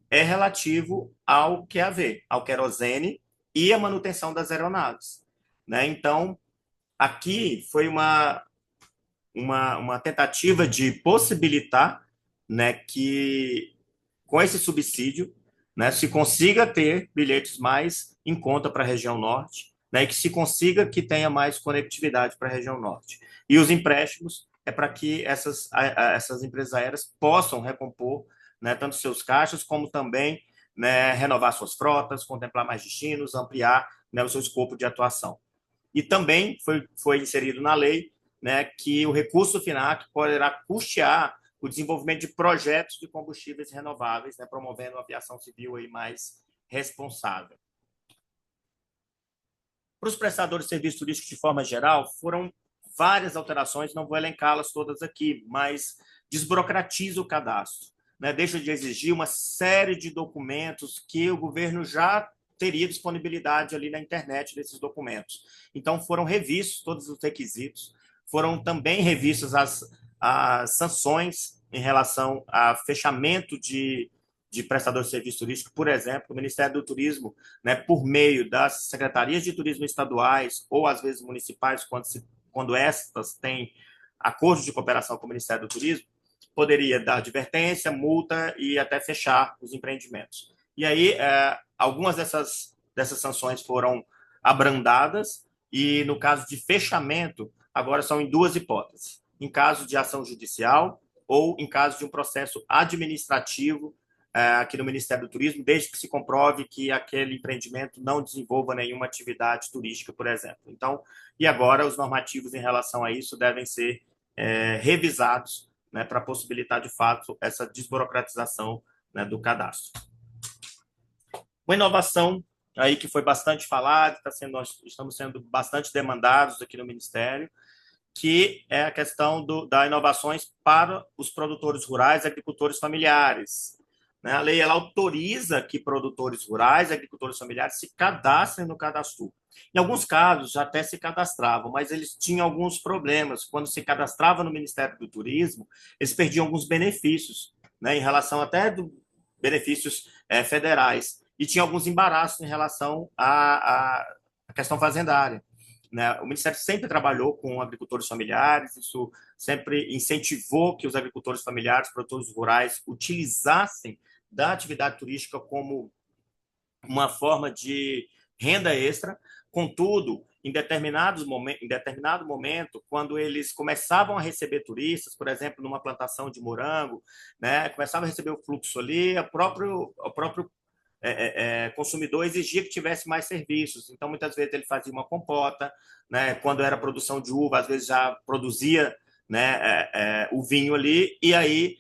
é relativo ao QAV, ao querosene, e a manutenção das aeronaves, né? Então, aqui foi uma tentativa de possibilitar, né, que com esse subsídio, né, se consiga ter bilhetes mais em conta para a região norte, né, e que se consiga que tenha mais conectividade para a região norte. E os empréstimos é para que essas empresas aéreas possam recompor, né, tanto seus caixas como também, né, renovar suas frotas, contemplar mais destinos, ampliar, né, o seu escopo de atuação. E também foi inserido na lei, né, que o recurso do FINAC poderá custear o desenvolvimento de projetos de combustíveis renováveis, né, promovendo uma aviação civil aí mais responsável. Para os prestadores de serviços turísticos de forma geral, foram várias alterações, não vou elencá-las todas aqui, mas desburocratiza o cadastro, né, deixa de exigir uma série de documentos que o governo já teria disponibilidade ali na internet desses documentos. Então, foram revistos todos os requisitos, foram também revistas as sanções em relação a fechamento de prestadores de serviço turístico. Por exemplo, o Ministério do Turismo, né, por meio das secretarias de turismo estaduais ou, às vezes, municipais, quando estas têm acordo de cooperação com o Ministério do Turismo, poderia dar advertência, multa e até fechar os empreendimentos. E aí, algumas dessas sanções foram abrandadas e, no caso de fechamento, agora são em duas hipóteses. Em caso de ação judicial ou em caso de um processo administrativo, aqui no Ministério do Turismo, desde que se comprove que aquele empreendimento não desenvolva nenhuma atividade turística, por exemplo. Então, e agora os normativos em relação a isso devem ser revisados, né, para possibilitar, de fato, essa desburocratização, né, do cadastro. Uma inovação aí que foi bastante falada, nós estamos sendo bastante demandados aqui no Ministério, que é a questão das inovações para os produtores rurais e agricultores familiares. Né? A lei ela autoriza que produtores rurais e agricultores familiares se cadastrem no cadastro. Em alguns casos, já até se cadastravam, mas eles tinham alguns problemas. Quando se cadastrava no Ministério do Turismo, eles perdiam alguns benefícios, né, em relação até dos benefícios federais. E tinha alguns embaraços em relação à questão fazendária. Né? O Ministério sempre trabalhou com agricultores familiares, isso sempre incentivou que os agricultores familiares, produtores rurais, utilizassem da atividade turística como uma forma de renda extra. Contudo, em determinado momento, quando eles começavam a receber turistas, por exemplo, numa plantação de morango, né, começava a receber o fluxo ali, o próprio consumidor exigia que tivesse mais serviços. Então, muitas vezes ele fazia uma compota, né, quando era produção de uva, às vezes já produzia, né, o vinho ali, e aí,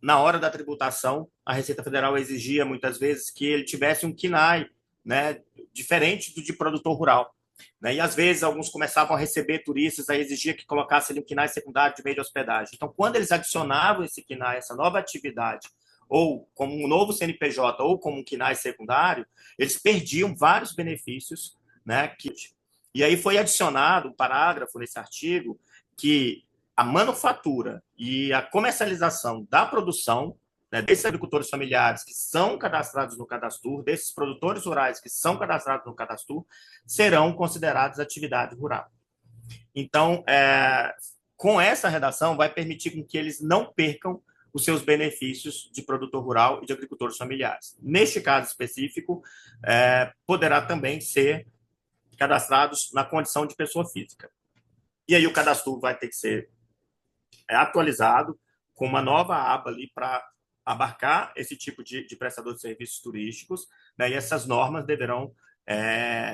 na hora da tributação, a Receita Federal exigia muitas vezes que ele tivesse um KNAI, né, diferente do de produtor rural. Né? E às vezes alguns começavam a receber turistas, aí exigia que colocasse ali um KNAI secundário de meio de hospedagem. Então, quando eles adicionavam esse KNAI, essa nova atividade, ou como um novo CNPJ, ou como um KNAI secundário, eles perdiam vários benefícios, né? E aí foi adicionado um parágrafo nesse artigo que a manufatura e a comercialização da produção, né, desses agricultores familiares que são cadastrados no Cadastro, desses produtores rurais que são cadastrados no Cadastro, serão considerados atividade rural. Então, com essa redação, vai permitir com que eles não percam os seus benefícios de produtor rural e de agricultores familiares. Neste caso específico, poderá também ser cadastrados na condição de pessoa física. E aí o cadastro vai ter que ser atualizado com uma nova aba ali para abarcar esse tipo de prestador de serviços turísticos, né? E essas normas deverão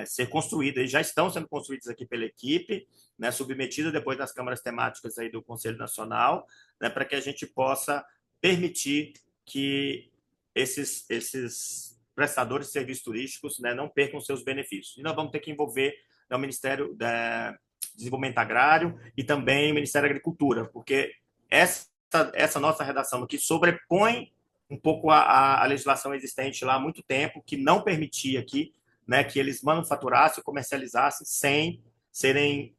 ser construídas, e já estão sendo construídas aqui pela equipe, né, submetidas depois das câmaras temáticas aí do Conselho Nacional, né, para que a gente possa permitir que esses prestadores de serviços turísticos, né, não percam seus benefícios. E nós vamos ter que envolver, né, o Ministério da Desenvolvimento Agrário e também o Ministério da Agricultura, porque essa nossa redação aqui sobrepõe um pouco a legislação existente lá há muito tempo, que não permitia aqui, né, que eles manufaturassem e comercializassem sem serem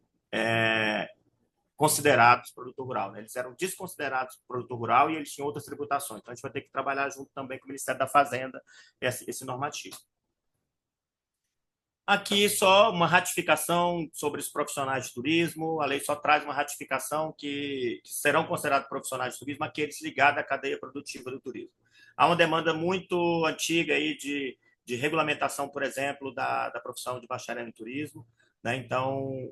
considerados produtor rural. Né? Eles eram desconsiderados produtor rural e eles tinham outras tributações. Então, a gente vai ter que trabalhar junto também com o Ministério da Fazenda esse normativo. Aqui só uma ratificação sobre os profissionais de turismo. A lei só traz uma ratificação que serão considerados profissionais de turismo aqueles ligados à cadeia produtiva do turismo. Há uma demanda muito antiga aí de regulamentação, por exemplo, da profissão de bacharel em turismo. Né? Então,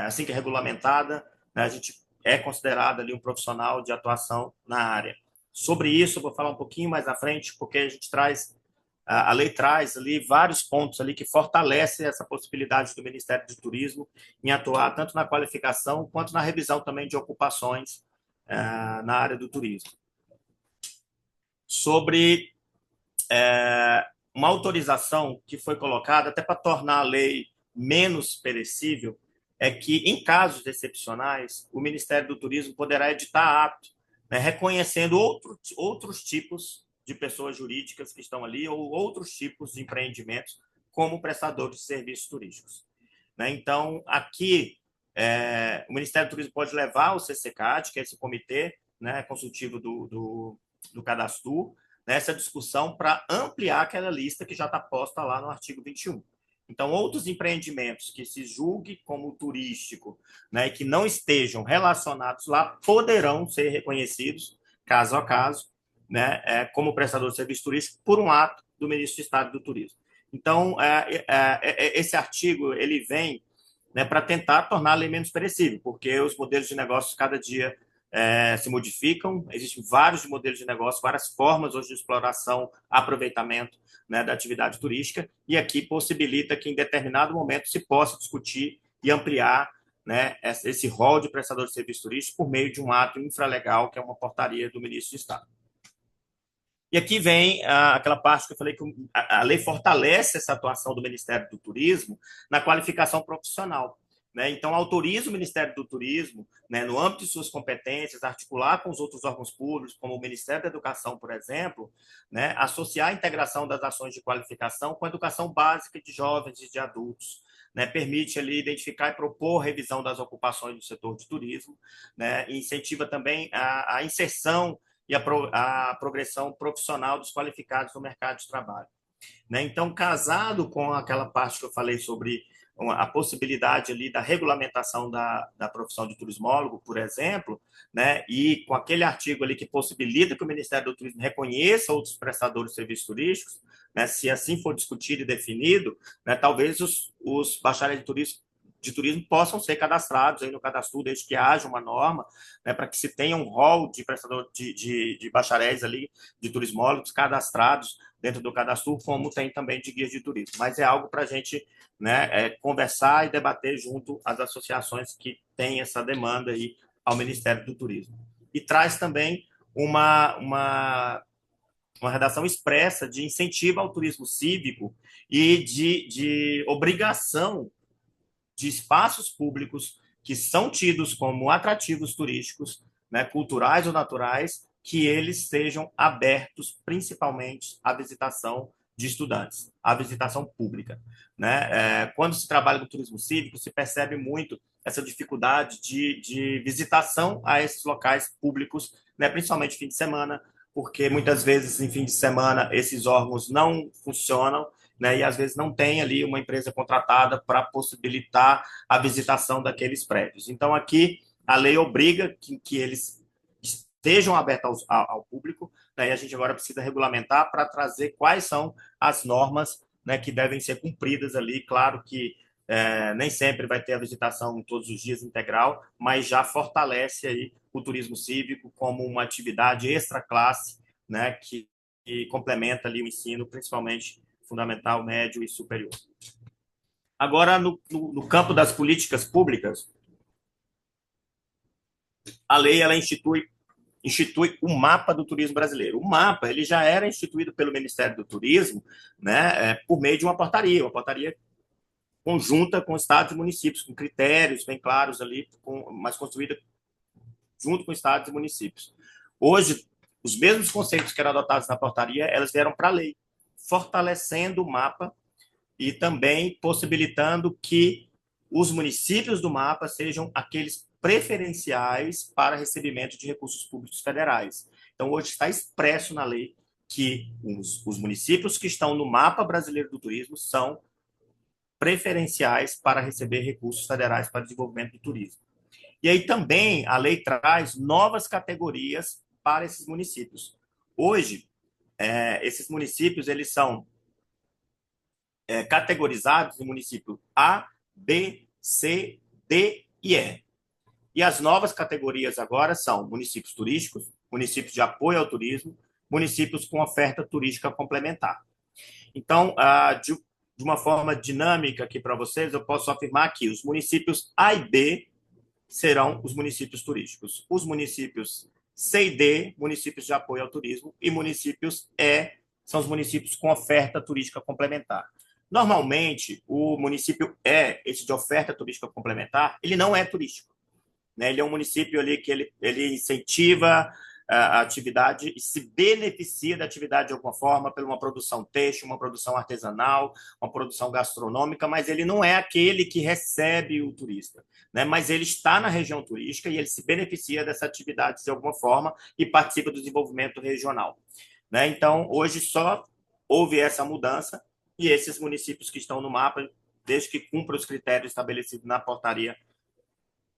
assim que é regulamentada, né, a gente é considerado ali um profissional de atuação na área. Sobre isso, eu vou falar um pouquinho mais à frente, porque a lei traz ali vários pontos ali que fortalecem essa possibilidade do Ministério do Turismo em atuar tanto na qualificação quanto na revisão também de ocupações na área do turismo. Sobre uma autorização que foi colocada até para tornar a lei menos perecível, é que, em casos excepcionais, o Ministério do Turismo poderá editar ato, né, reconhecendo outros tipos de pessoas jurídicas que estão ali ou outros tipos de empreendimentos como prestadores de serviços turísticos. Né? Então, aqui, o Ministério do Turismo pode levar ao CCCAT, que é esse comitê, né, consultivo do Cadastro, nessa discussão para ampliar aquela lista que já está posta lá no artigo 21. Então, outros empreendimentos que se julgue como turístico, né, e que não estejam relacionados lá poderão ser reconhecidos, caso a caso, né, como prestador de serviço turístico por um ato do Ministro de Estado do Turismo. Então, esse artigo ele vem, né, para tentar tornar a lei menos perecível, porque os modelos de negócios cada dia se modificam, existem vários modelos de negócio, várias formas hoje de exploração, aproveitamento, né, da atividade turística, e aqui possibilita que em determinado momento se possa discutir e ampliar, né, esse rol de prestadores de serviços turísticos por meio de um ato infralegal, que é uma portaria do ministro de Estado. E aqui vem aquela parte que eu falei que a lei fortalece essa atuação do Ministério do Turismo na qualificação profissional, né? Então, autoriza o Ministério do Turismo, né, no âmbito de suas competências, articular com os outros órgãos públicos, como o Ministério da Educação, por exemplo, né, associar a integração das ações de qualificação com a educação básica de jovens e de adultos, né, permite ali identificar e propor revisão das ocupações do setor de turismo, né, e incentiva também a inserção e a progressão profissional dos qualificados no mercado de trabalho, né? Então, casado com aquela parte que eu falei sobre a possibilidade ali da regulamentação da profissão de turismólogo, por exemplo, né, e com aquele artigo ali que possibilita que o Ministério do Turismo reconheça outros prestadores de serviços turísticos, né, se assim for discutido e definido, né, talvez os bacharéis de turismo possam ser cadastrados aí no cadastro, desde que haja uma norma, né, para que se tenha um rol de prestador de bacharéis ali, de turismólogos cadastrados dentro do cadastro, como tem também de guias de turismo. Mas é algo para a gente, né, conversar e debater junto às associações que têm essa demanda aí ao Ministério do Turismo. E traz também uma redação expressa de incentivo ao turismo cívico e de obrigação de espaços públicos que são tidos como atrativos turísticos, né, culturais ou naturais, que eles sejam abertos principalmente à visitação de estudantes, à visitação pública, né? Quando se trabalha com turismo cívico, se percebe muito essa dificuldade de visitação a esses locais públicos, né, principalmente fim de semana, porque muitas vezes em fim de semana esses órgãos não funcionam, né, e às vezes não tem ali uma empresa contratada para possibilitar a visitação daqueles prédios. Então, aqui, a lei obriga que eles estejam abertos ao público, né, e a gente agora precisa regulamentar para trazer quais são as normas, né, que devem ser cumpridas ali. Claro que nem sempre vai ter a visitação todos os dias integral, mas já fortalece aí o turismo cívico como uma atividade extra classe, né, que complementa ali o ensino, principalmente fundamental, médio e superior. Agora, no campo das políticas públicas, a lei ela institui o mapa do turismo brasileiro. O mapa ele já era instituído pelo Ministério do Turismo, né, por meio de uma portaria conjunta com estados e municípios, com critérios bem claros ali, mas construída junto com estados e municípios. Hoje, os mesmos conceitos que eram adotados na portaria, elas vieram para a lei, fortalecendo o mapa e também possibilitando que os municípios do mapa sejam aqueles preferenciais para recebimento de recursos públicos federais. Então, hoje está expresso na lei que os municípios que estão no mapa brasileiro do turismo são preferenciais para receber recursos federais para desenvolvimento do turismo. E aí também a lei traz novas categorias para esses municípios. Hoje, esses municípios eles são categorizados em município A, B, C, D e E. E as novas categorias agora são municípios turísticos, municípios de apoio ao turismo, municípios com oferta turística complementar. Então, de uma forma dinâmica aqui para vocês, eu posso afirmar que os municípios A e B serão os municípios turísticos. Os municípios C e D, municípios de apoio ao turismo, e municípios E são os municípios com oferta turística complementar. Normalmente, o município E, esse de oferta turística complementar, ele não é turístico, né? Ele é um município ali que ele incentiva a atividade e se beneficia da atividade de alguma forma por uma produção têxtil, uma produção artesanal, uma produção gastronômica, mas ele não é aquele que recebe o turista, né? Mas ele está na região turística e ele se beneficia dessa atividade de alguma forma e participa do desenvolvimento regional, né? Então, hoje só houve essa mudança e esses municípios que estão no mapa, desde que cumpram os critérios estabelecidos na portaria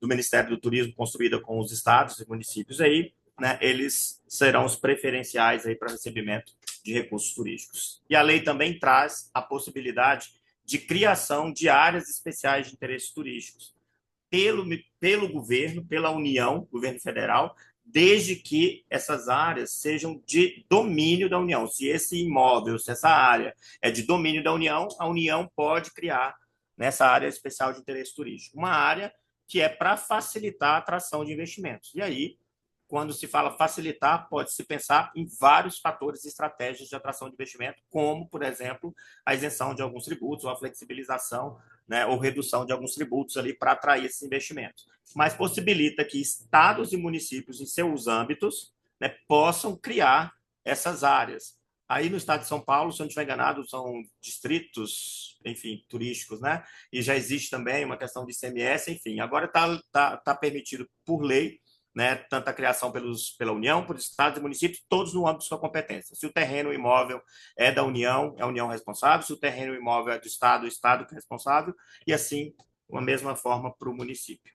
do Ministério do Turismo, construída com os estados e municípios aí, né, eles serão os preferenciais aí para recebimento de recursos turísticos. E a lei também traz a possibilidade de criação de áreas especiais de interesses turísticos, pelo governo, pela União, governo federal, desde que essas áreas sejam de domínio da União. Se esse imóvel, se essa área é de domínio da União, a União pode criar nessa área especial de interesse turístico uma área que é para facilitar a atração de investimentos. E aí, quando se fala facilitar, pode-se pensar em vários fatores e estratégias de atração de investimento, como, por exemplo, a isenção de alguns tributos ou a flexibilização, né, ou redução de alguns tributos ali para atrair esses investimentos. Mas possibilita que estados e municípios, em seus âmbitos, né, possam criar essas áreas. Aí no estado de São Paulo, se eu não estiver enganado, são distritos, enfim, turísticos, né? E já existe também uma questão de ICMS, enfim. Agora está permitido por lei, né, tanto a criação pela União, por estados e municípios, todos no âmbito de sua competência. Se o terreno, o imóvel é da União, é a União responsável. Se o terreno, o imóvel é do Estado, o Estado que é responsável. E assim, da mesma forma para o município.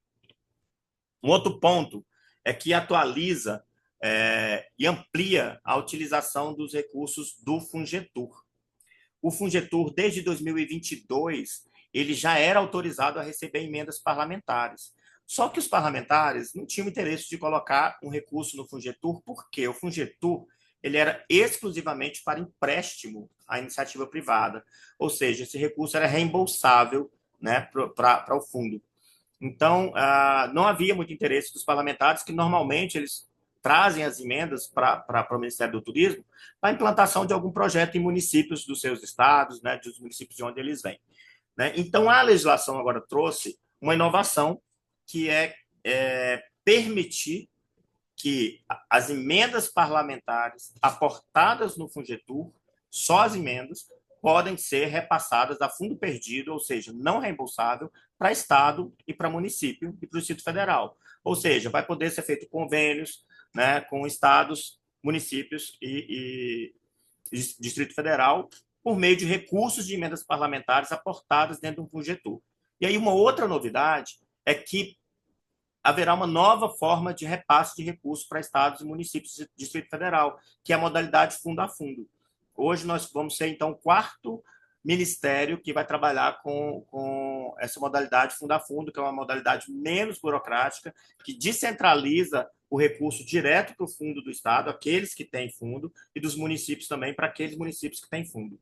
Um outro ponto é que atualiza e amplia a utilização dos recursos do Fungetur. O Fungetur, desde 2022, ele já era autorizado a receber emendas parlamentares. Só que os parlamentares não tinham interesse de colocar um recurso no Fungetur, porque o Fungetur ele era exclusivamente para empréstimo à iniciativa privada. Ou seja, esse recurso era reembolsável, né, para o fundo. Então, não havia muito interesse dos parlamentares, que normalmente eles trazem as emendas para o Ministério do Turismo para a implantação de algum projeto em municípios dos seus estados, né, dos municípios de onde eles vêm. Né? Então, a legislação agora trouxe uma inovação que é permitir que as emendas parlamentares aportadas no Fungetur, só as emendas, podem ser repassadas a fundo perdido, ou seja, não reembolsável, para Estado e para município e para o Distrito Federal. Ou seja, vai poder ser feito convênios, né, com estados, municípios e Distrito Federal por meio de recursos de emendas parlamentares aportadas dentro do Fungetur. E aí uma outra novidade é que haverá uma nova forma de repasse de recursos para estados e municípios do Distrito Federal, que é a modalidade fundo a fundo. Hoje nós vamos ser, então, o quarto ministério que vai trabalhar com essa modalidade fundo a fundo, que é uma modalidade menos burocrática, que descentraliza o recurso direto para o fundo do Estado, aqueles que têm fundo, e dos municípios também, para aqueles municípios que têm fundo.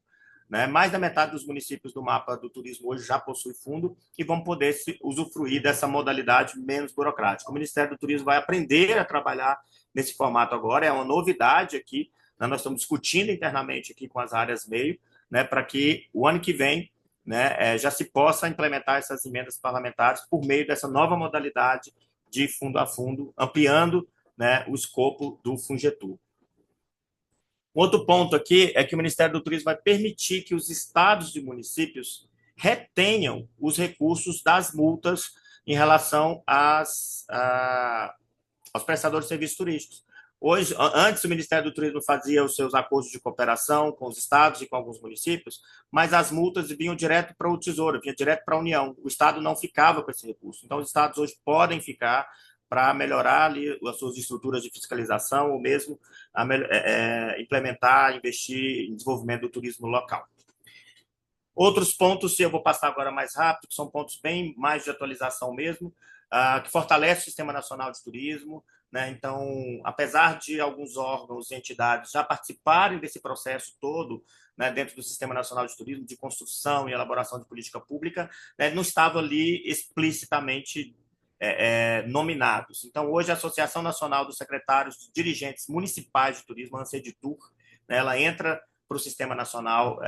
Né? Mais da metade dos municípios do mapa do turismo hoje já possui fundo e vão poder usufruir dessa modalidade menos burocrática. O Ministério do Turismo vai aprender a trabalhar nesse formato agora, é uma novidade aqui, né? Nós estamos discutindo internamente aqui com as áreas meio, né, para que o ano que vem, né, já se possa implementar essas emendas parlamentares por meio dessa nova modalidade de fundo a fundo, ampliando, né, o escopo do Fungetur. Outro ponto aqui é que o Ministério do Turismo vai permitir que os estados e municípios retenham os recursos das multas em relação aos prestadores de serviços turísticos. Hoje, antes o Ministério do Turismo fazia os seus acordos de cooperação com os estados e com alguns municípios, mas as multas vinham direto para o Tesouro, vinham direto para a União. O Estado não ficava com esse recurso. Então, os estados hoje podem ficar para melhorar ali as suas estruturas de fiscalização ou mesmo implementar, investir em desenvolvimento do turismo local. Outros pontos, eu vou passar agora mais rápido, que são pontos bem mais de atualização mesmo, que fortalece o Sistema Nacional de Turismo. Né? Então, apesar de alguns órgãos e entidades já participarem desse processo todo, né, dentro do Sistema Nacional de Turismo, de construção e elaboração de política pública, né, não estavam ali explicitamente nominados. Então, hoje, a Associação Nacional dos Secretários de Dirigentes Municipais de Turismo, a ANSEDTUR, né, ela entra para o Sistema Nacional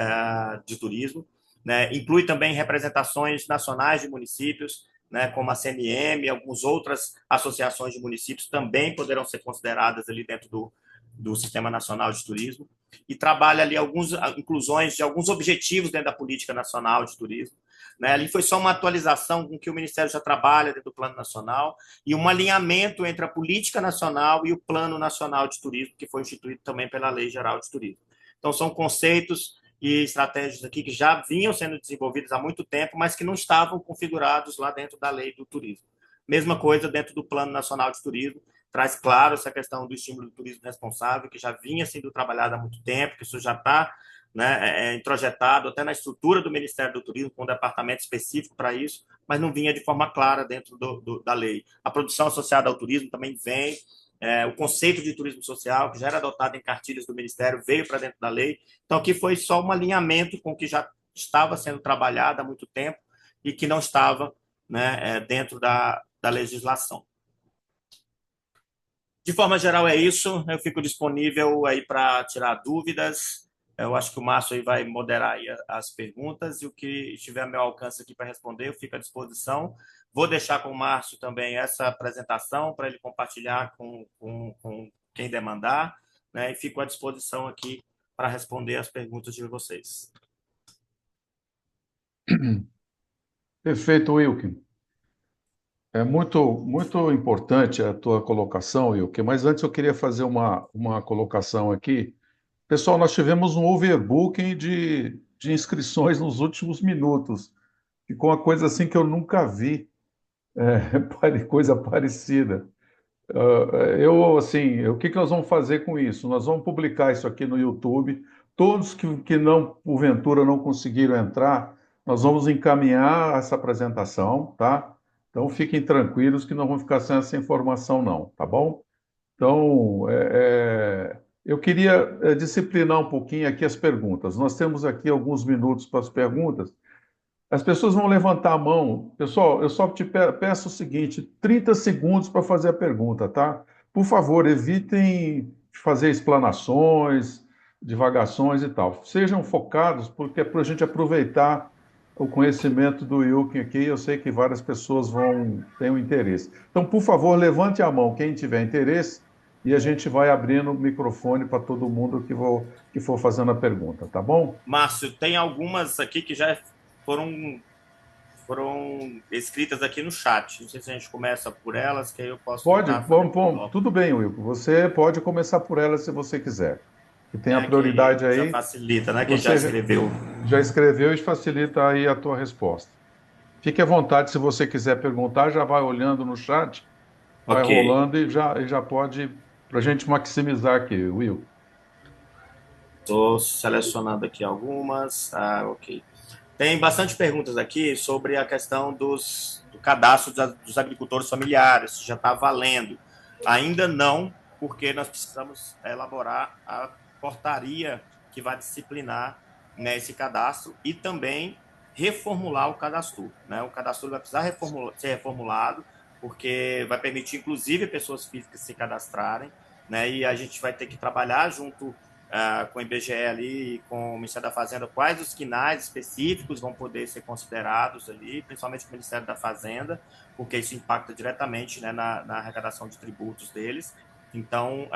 de Turismo, né, inclui também representações nacionais de municípios, né, como a CNM, algumas outras associações de municípios também poderão ser consideradas ali dentro do Sistema Nacional de Turismo, e trabalha ali algumas inclusões de alguns objetivos dentro da Política Nacional de Turismo. Né? Ali foi só uma atualização com que o Ministério já trabalha dentro do Plano Nacional e um alinhamento entre a Política Nacional e o Plano Nacional de Turismo, que foi instituído também pela Lei Geral de Turismo. Então, são conceitos e estratégias aqui que já vinham sendo desenvolvidas há muito tempo, mas que não estavam configurados lá dentro da Lei do Turismo. Mesma coisa dentro do Plano Nacional de Turismo, traz claro essa questão do estímulo do turismo responsável, que já vinha sendo trabalhada há muito tempo, que isso já está né, introjetado até na estrutura do Ministério do Turismo, com um departamento específico para isso, mas não vinha de forma clara dentro da lei. A produção associada ao turismo também vem, o conceito de turismo social, que já era adotado em cartilhas do Ministério, veio para dentro da lei. Então, aqui foi só um alinhamento com o que já estava sendo trabalhado há muito tempo e que não estava, né, dentro da legislação. De forma geral, é isso. Eu fico disponível aí para tirar dúvidas. Eu acho que o Márcio aí vai moderar aí as perguntas e o que estiver a meu alcance aqui para responder, eu fico à disposição. Vou deixar com o Márcio também essa apresentação para ele compartilhar com quem demandar, né? E fico à disposição aqui para responder as perguntas de vocês. Perfeito, Wilkin. É muito importante a tua colocação, Wilkin, mas antes eu queria fazer uma colocação aqui. Pessoal, nós tivemos um overbooking de inscrições nos últimos minutos. Ficou uma coisa assim que eu nunca vi, coisa parecida. O que nós vamos fazer com isso? Nós vamos publicar isso aqui no YouTube. Todos que não, porventura, não conseguiram entrar, nós vamos encaminhar essa apresentação, tá? Então, fiquem tranquilos que não vão ficar sem essa informação, não, tá bom? Então, eu queria disciplinar um pouquinho aqui as perguntas. Nós temos aqui alguns minutos para as perguntas. As pessoas vão levantar a mão. Pessoal, eu só te peço o seguinte: 30 segundos para fazer a pergunta, tá? Por favor, evitem fazer explanações, divagações e tal. Sejam focados, porque é para a gente aproveitar o conhecimento do Wilkin aqui. Eu sei que várias pessoas ter um interesse. Então, por favor, levante a mão quem tiver interesse e a gente vai abrindo o microfone para todo mundo que for fazendo a pergunta, tá bom? Márcio, tem algumas aqui que já foram escritas aqui no chat. Não sei se a gente começa por elas, que aí eu posso Pode, tentar fazer tudo bem, Wilco. Você pode começar por ela se você quiser. Que tem a prioridade que já aí. facilita, né? Quem Você já escreveu. já escreveu e facilita aí a tua resposta. Fique à vontade, se você quiser perguntar, já vai olhando no chat, vai Ok. rolando e já pode, para a gente maximizar aqui, Will. Estou selecionando aqui algumas. Ok. Tem bastante perguntas aqui sobre a questão do cadastro dos agricultores familiares, se já está valendo. Ainda não, porque nós precisamos elaborar a portaria que vai disciplinar, né, esse cadastro e também reformular o cadastro. Né? O cadastro vai precisar ser reformulado, porque vai permitir, inclusive, pessoas físicas se cadastrarem, né? E a gente vai ter que trabalhar junto com o IBGE ali, com o Ministério da Fazenda, quais os quinais específicos vão poder ser considerados ali, principalmente o Ministério da Fazenda, porque isso impacta diretamente, né, na arrecadação de tributos deles. Então,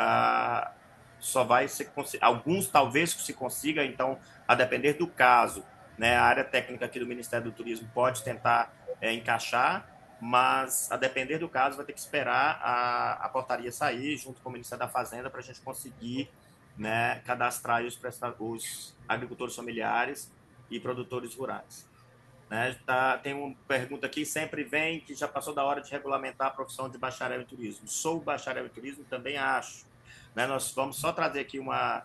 só vai ser alguns talvez se consiga, então, a depender do caso, né, a área técnica aqui do Ministério do Turismo pode tentar encaixar, mas a depender do caso vai ter que esperar a portaria sair junto com o Ministério da Fazenda para a gente conseguir, né, cadastrar os agricultores familiares e produtores rurais. Né? Tem uma pergunta aqui, sempre vem, que já passou da hora de regulamentar a profissão de bacharel em turismo. Sou bacharel em turismo, também acho. Né? Nós vamos só trazer aqui uma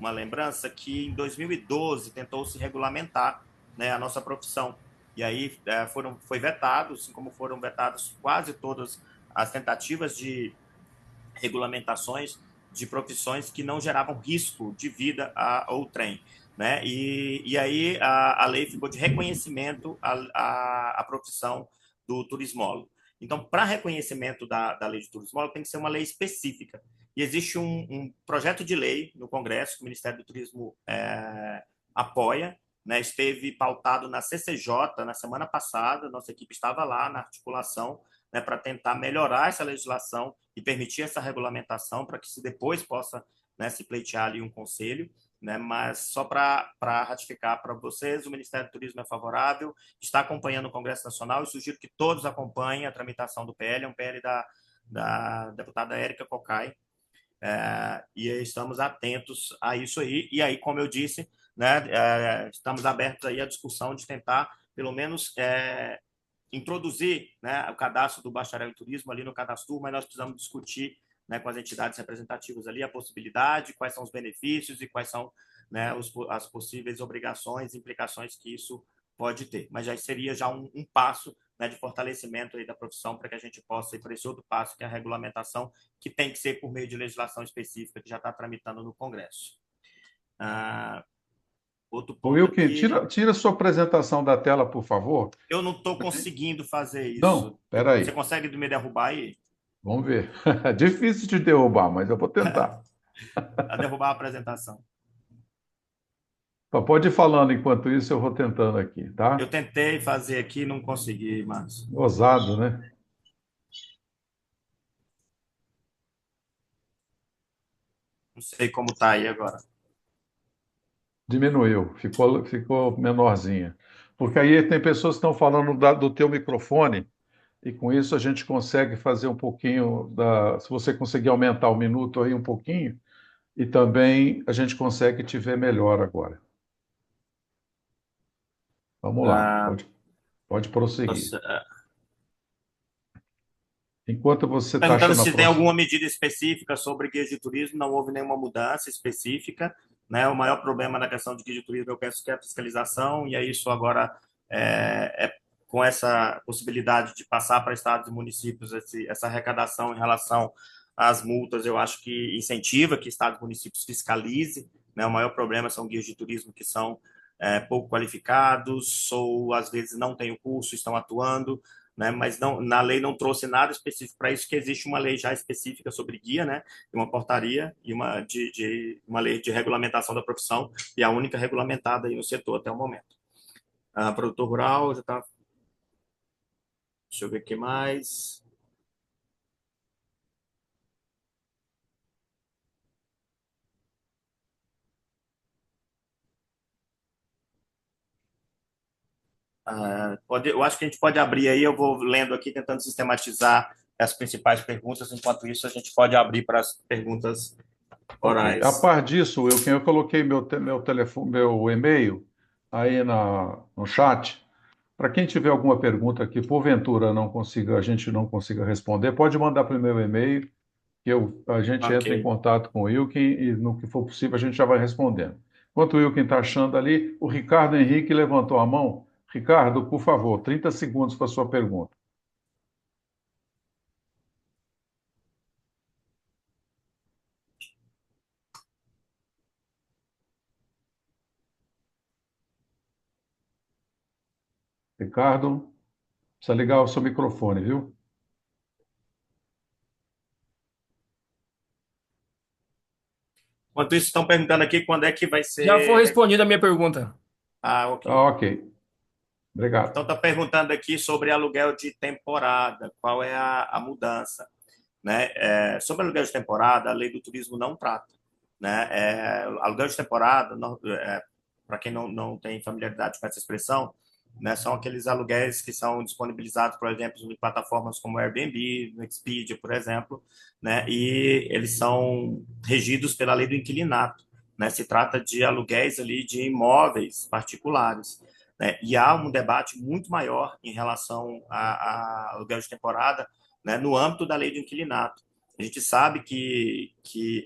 lembrança que em 2012 tentou-se regulamentar, né, a nossa profissão. E aí foi vetado, assim como foram vetadas quase todas as tentativas de regulamentações de profissões que não geravam risco de vida ao trem. Né? E aí a lei ficou de reconhecimento à profissão do turismólogo. Então, para reconhecimento da lei de turismólogo, tem que ser uma lei específica. E existe um projeto de lei no Congresso, que o Ministério do Turismo apoia, né? Esteve pautado na CCJ na semana passada, nossa equipe estava lá na articulação, né, para tentar melhorar essa legislação e permitir essa regulamentação para que se depois possa, né, se pleitear ali um conselho. Né, mas só para ratificar para vocês, o Ministério do Turismo é favorável, está acompanhando o Congresso Nacional e sugiro que todos acompanhem a tramitação do PL, é um PL da deputada Érica Cocai, e estamos atentos a isso aí. E aí, como eu disse, né, estamos abertos aí à discussão de tentar, pelo menos, introduzir, né, o cadastro do bacharel em turismo ali no cadastro, mas nós precisamos discutir, né, com as entidades representativas ali a possibilidade, quais são os benefícios e quais são né, as possíveis obrigações e implicações que isso pode ter. Mas já seria já um passo, né, de fortalecimento aí da profissão para que a gente possa ir para esse outro passo, que é a regulamentação, que tem que ser por meio de legislação específica que já está tramitando no Congresso. Outro ponto Wilkin, aqui, tira sua apresentação da tela, por favor. eu não estou conseguindo fazer isso. Não, espera aí. Você consegue me derrubar aí? Vamos ver. Difícil de derrubar, mas eu vou tentar. A derrubar a apresentação. Pode ir falando enquanto isso, eu vou tentando aqui, tá? Eu tentei fazer aqui e não consegui, Márcio. Ousado, né? Não sei como está aí agora. Diminuiu, ficou menorzinha. Porque aí tem pessoas que estão falando do teu microfone, e com isso a gente consegue fazer um pouquinho se você conseguir aumentar o minuto aí um pouquinho, e também a gente consegue te ver melhor agora. Vamos lá, pode prosseguir. Enquanto você está Perguntando achando a se tem próxima. alguma medida específica sobre guias de turismo, não houve nenhuma mudança específica, né? O maior problema na questão de guia de turismo, eu penso que é a fiscalização, e é isso agora com essa possibilidade de passar para estados e municípios essa arrecadação em relação às multas, eu acho que incentiva que estados e municípios fiscalizem, né? O maior problema são guias de turismo que são pouco qualificados ou às vezes não têm o curso, estão atuando, né? Mas não, na lei não trouxe nada específico para isso, que existe uma lei já específica sobre guia, né? Uma portaria e uma lei de regulamentação da profissão, e a única regulamentada aí no setor até o momento. Produtor rural já está. Deixa eu ver o que mais. Eu acho que a gente pode abrir aí, eu vou lendo aqui, tentando sistematizar as principais perguntas. Enquanto isso, a gente pode abrir para as perguntas orais. A par disso, Wilkin, eu coloquei meu telefone, meu e-mail aí no chat. Para quem tiver alguma pergunta que porventura a gente não consiga responder, pode mandar para o meu e-mail, que a gente entra em contato com o Wilkin e no que for possível a gente já vai respondendo. Enquanto o Wilkin está achando ali, o Ricardo Henrique levantou a mão. Ricardo, por favor, 30 segundos para a sua pergunta. Ricardo, precisa ligar o seu microfone, viu? Enquanto isso, estão perguntando aqui quando é que vai ser. Já foi respondida a minha pergunta. Ok. Ok. Obrigado. Então, está perguntando aqui sobre aluguel de temporada, qual é a mudança, né? Sobre aluguel de temporada, a lei do turismo não trata, né? Aluguel de temporada, para quem não tem familiaridade com essa expressão, né, são aqueles aluguéis que são disponibilizados, por exemplo, em plataformas como Airbnb, no Expedia, por exemplo, né? E eles são regidos pela lei do inquilinato, né? Se trata de aluguéis ali de imóveis particulares, né? E há um debate muito maior em relação a aluguel de temporada, né, no âmbito da lei do inquilinato. A gente sabe que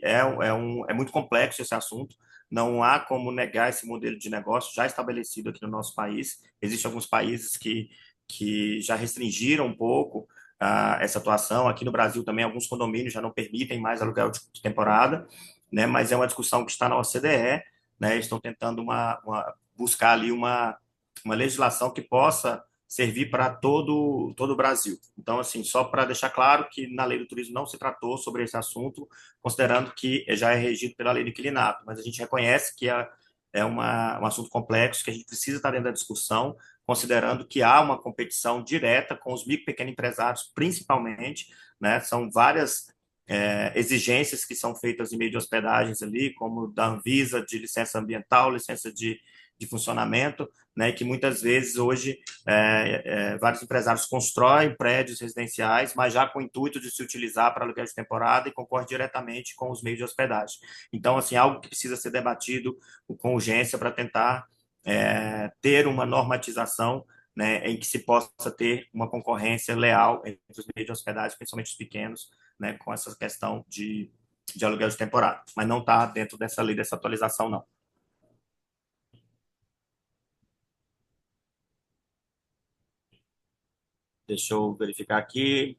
é muito complexo esse assunto, não há como negar esse modelo de negócio já estabelecido aqui no nosso país. Existem alguns países que já restringiram um pouco essa atuação. Aqui no Brasil também alguns condomínios já não permitem mais aluguel de temporada, né? Mas é uma discussão que está na OCDE, né? Estão tentando buscar ali uma legislação que possa servir para todo o Brasil. Então, assim, só para deixar claro que na lei do turismo não se tratou sobre esse assunto, considerando que já é regido pela lei do inquilinato, mas a gente reconhece que um assunto complexo, que a gente precisa estar dentro da discussão, considerando que há uma competição direta com os micro e pequenos empresários, principalmente, né? São várias exigências que são feitas em meio de hospedagens ali, como da Anvisa, de licença ambiental, licença de funcionamento, né, que muitas vezes hoje vários empresários constroem prédios residenciais, mas já com o intuito de se utilizar para aluguel de temporada e concorre diretamente com os meios de hospedagem. Então, assim, algo que precisa ser debatido com urgência para tentar ter uma normatização, né, em que se possa ter uma concorrência leal entre os meios de hospedagem, principalmente os pequenos, né, com essa questão de aluguel de temporada. Mas não está dentro dessa lei, dessa atualização, não. Deixa eu verificar aqui.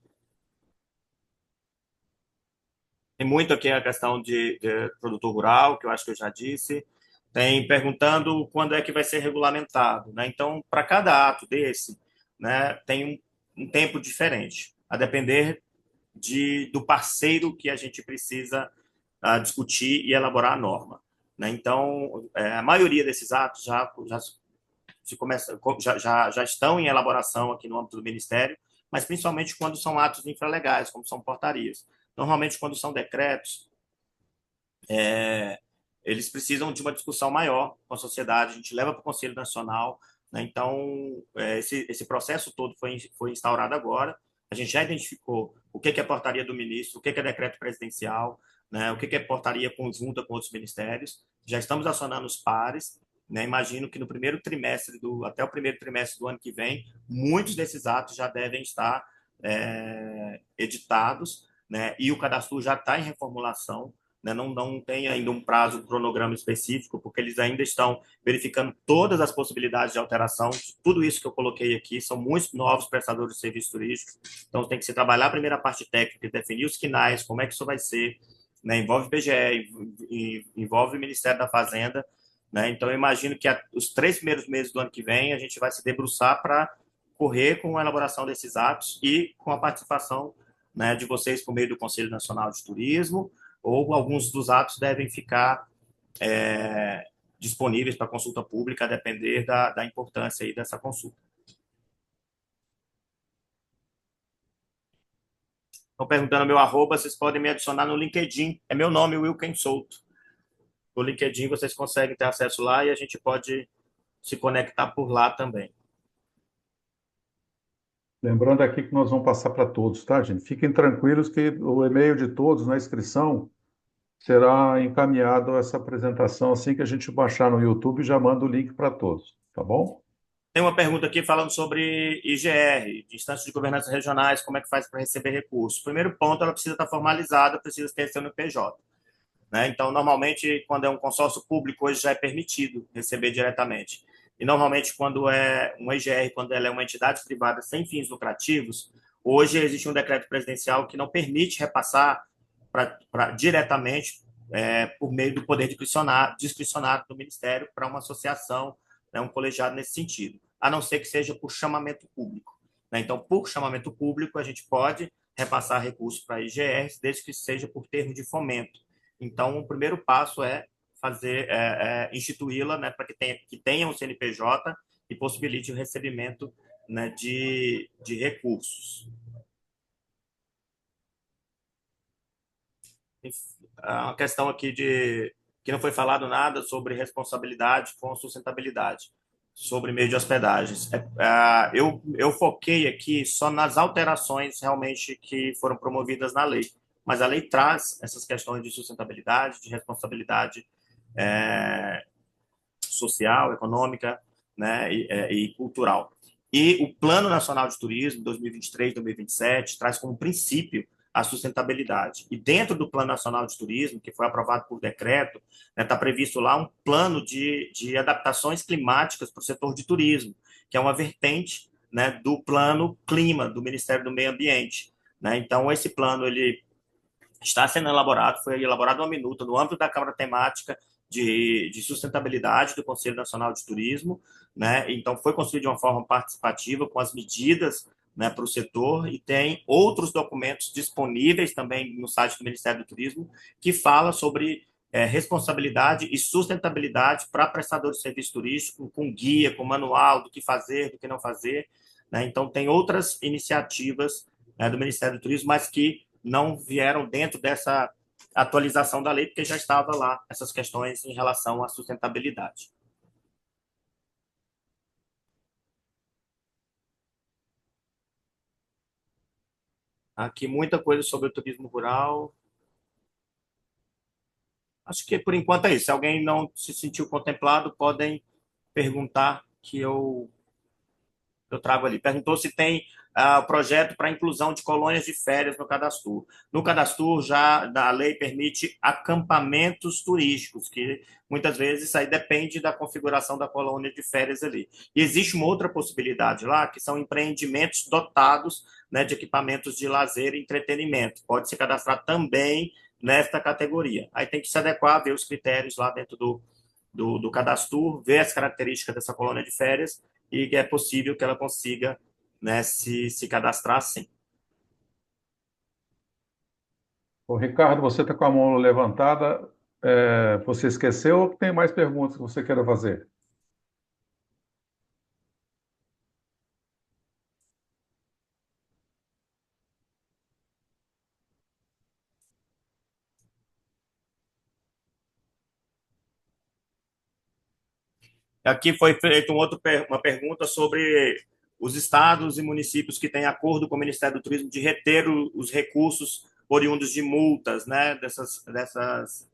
Tem muito aqui a questão de produtor rural, que eu acho que eu já disse. Tem perguntando quando é que vai ser regulamentado, né? Então, para cada ato desse, né, tem um tempo diferente, a depender do parceiro que a gente precisa discutir e elaborar a norma, né? Então, a maioria desses atos já estão em elaboração aqui no âmbito do Ministério, mas principalmente quando são atos infralegais, como são portarias. Normalmente, quando são decretos, eles precisam de uma discussão maior com a sociedade, a gente leva para o Conselho Nacional, né? Então, esse processo todo foi instaurado agora, a gente já identificou o que é portaria do ministro, o que é decreto presidencial, né? O que é portaria conjunta com outros ministérios, já estamos acionando os pares, né? Imagino que no primeiro trimestre, até o primeiro trimestre do ano que vem, muitos desses atos já devem estar editados, né? E o cadastro já está em reformulação, né? Não tem ainda um prazo, um cronograma específico, porque eles ainda estão verificando todas as possibilidades de alteração. Tudo isso que eu coloquei aqui são muitos novos prestadores de serviços turísticos, então tem que se trabalhar a primeira parte técnica, definir os quinais, como é que isso vai ser, né? Envolve IBGE, envolve o Ministério da Fazenda, né? Então eu imagino que os 3 primeiros meses do ano que vem a gente vai se debruçar para correr com a elaboração desses atos e com a participação, né, de vocês por meio do Conselho Nacional de Turismo, ou alguns dos atos devem ficar disponíveis para consulta pública, a depender da importância aí dessa consulta. Estão perguntando meu arroba, vocês podem me adicionar no LinkedIn. É meu nome, Wilken Souto. No LinkedIn vocês conseguem ter acesso lá e a gente pode se conectar por lá também. Lembrando aqui que nós vamos passar para todos, tá, gente? Fiquem tranquilos que o e-mail de todos na inscrição será encaminhado essa apresentação assim que a gente baixar no YouTube, já manda o link para todos, tá bom? Tem uma pergunta aqui falando sobre IGR, Instâncias de Governança Regionais, como é que faz para receber recursos. Primeiro ponto, ela precisa estar formalizada, precisa ter CNPJ, né? Então, normalmente, quando é um consórcio público, hoje já é permitido receber diretamente. E, normalmente, quando é uma IGR, quando ela é uma entidade privada sem fins lucrativos, hoje existe um decreto presidencial que não permite repassar diretamente por meio do poder discricionário do Ministério para uma associação, né, um colegiado nesse sentido, a não ser que seja por chamamento público, né? Então, por chamamento público, a gente pode repassar recursos para IGRs, desde que seja por termo de fomento. Então, o primeiro passo é instituí-la, né, para que tenha um CNPJ e possibilite o recebimento, né, de recursos. Uma questão aqui que não foi falado nada sobre responsabilidade com sustentabilidade, sobre meio de hospedagens. Eu foquei aqui só nas alterações realmente que foram promovidas na lei, mas a lei traz essas questões de sustentabilidade, de responsabilidade social, econômica, né, e cultural. E o Plano Nacional de Turismo 2023-2027 traz como princípio a sustentabilidade. E dentro do Plano Nacional de Turismo, que foi aprovado por decreto, está previsto lá um plano de adaptações climáticas para o setor de turismo, que é uma vertente, né, do Plano Clima do Ministério do Meio Ambiente, né? Então, esse plano ele está sendo elaborado, foi elaborado uma minuta no âmbito da Câmara Temática de Sustentabilidade do Conselho Nacional de Turismo, né? Então, foi construído de uma forma participativa, com as medidas, né, para o setor, e tem outros documentos disponíveis também no site do Ministério do Turismo, que fala sobre responsabilidade e sustentabilidade para prestadores de serviço turístico, com guia, com manual do que fazer, do que não fazer, né? Então, tem outras iniciativas, né, do Ministério do Turismo, mas que não vieram dentro dessa atualização da lei, porque já estava lá essas questões em relação à sustentabilidade. Aqui muita coisa sobre o turismo rural. Acho que por enquanto é isso. Se alguém não se sentiu contemplado, podem perguntar que eu eu trago ali. Perguntou se tem projeto para inclusão de colônias de férias no Cadastur. No Cadastur, já a lei permite acampamentos turísticos, que muitas vezes aí depende da configuração da colônia de férias ali. E existe uma outra possibilidade lá, que são empreendimentos dotados, né, de equipamentos de lazer e entretenimento. Pode se cadastrar também nesta categoria. Aí tem que se adequar, ver os critérios lá dentro do Cadastur, ver as características dessa colônia de férias e que é possível que ela consiga, né, se cadastrar sim. O Ricardo, você está com a mão levantada. Você esqueceu ou tem mais perguntas que você queira fazer? Aqui foi feita uma pergunta sobre os estados e municípios que têm acordo com o Ministério do Turismo de reter os recursos oriundos de multas, né, dessas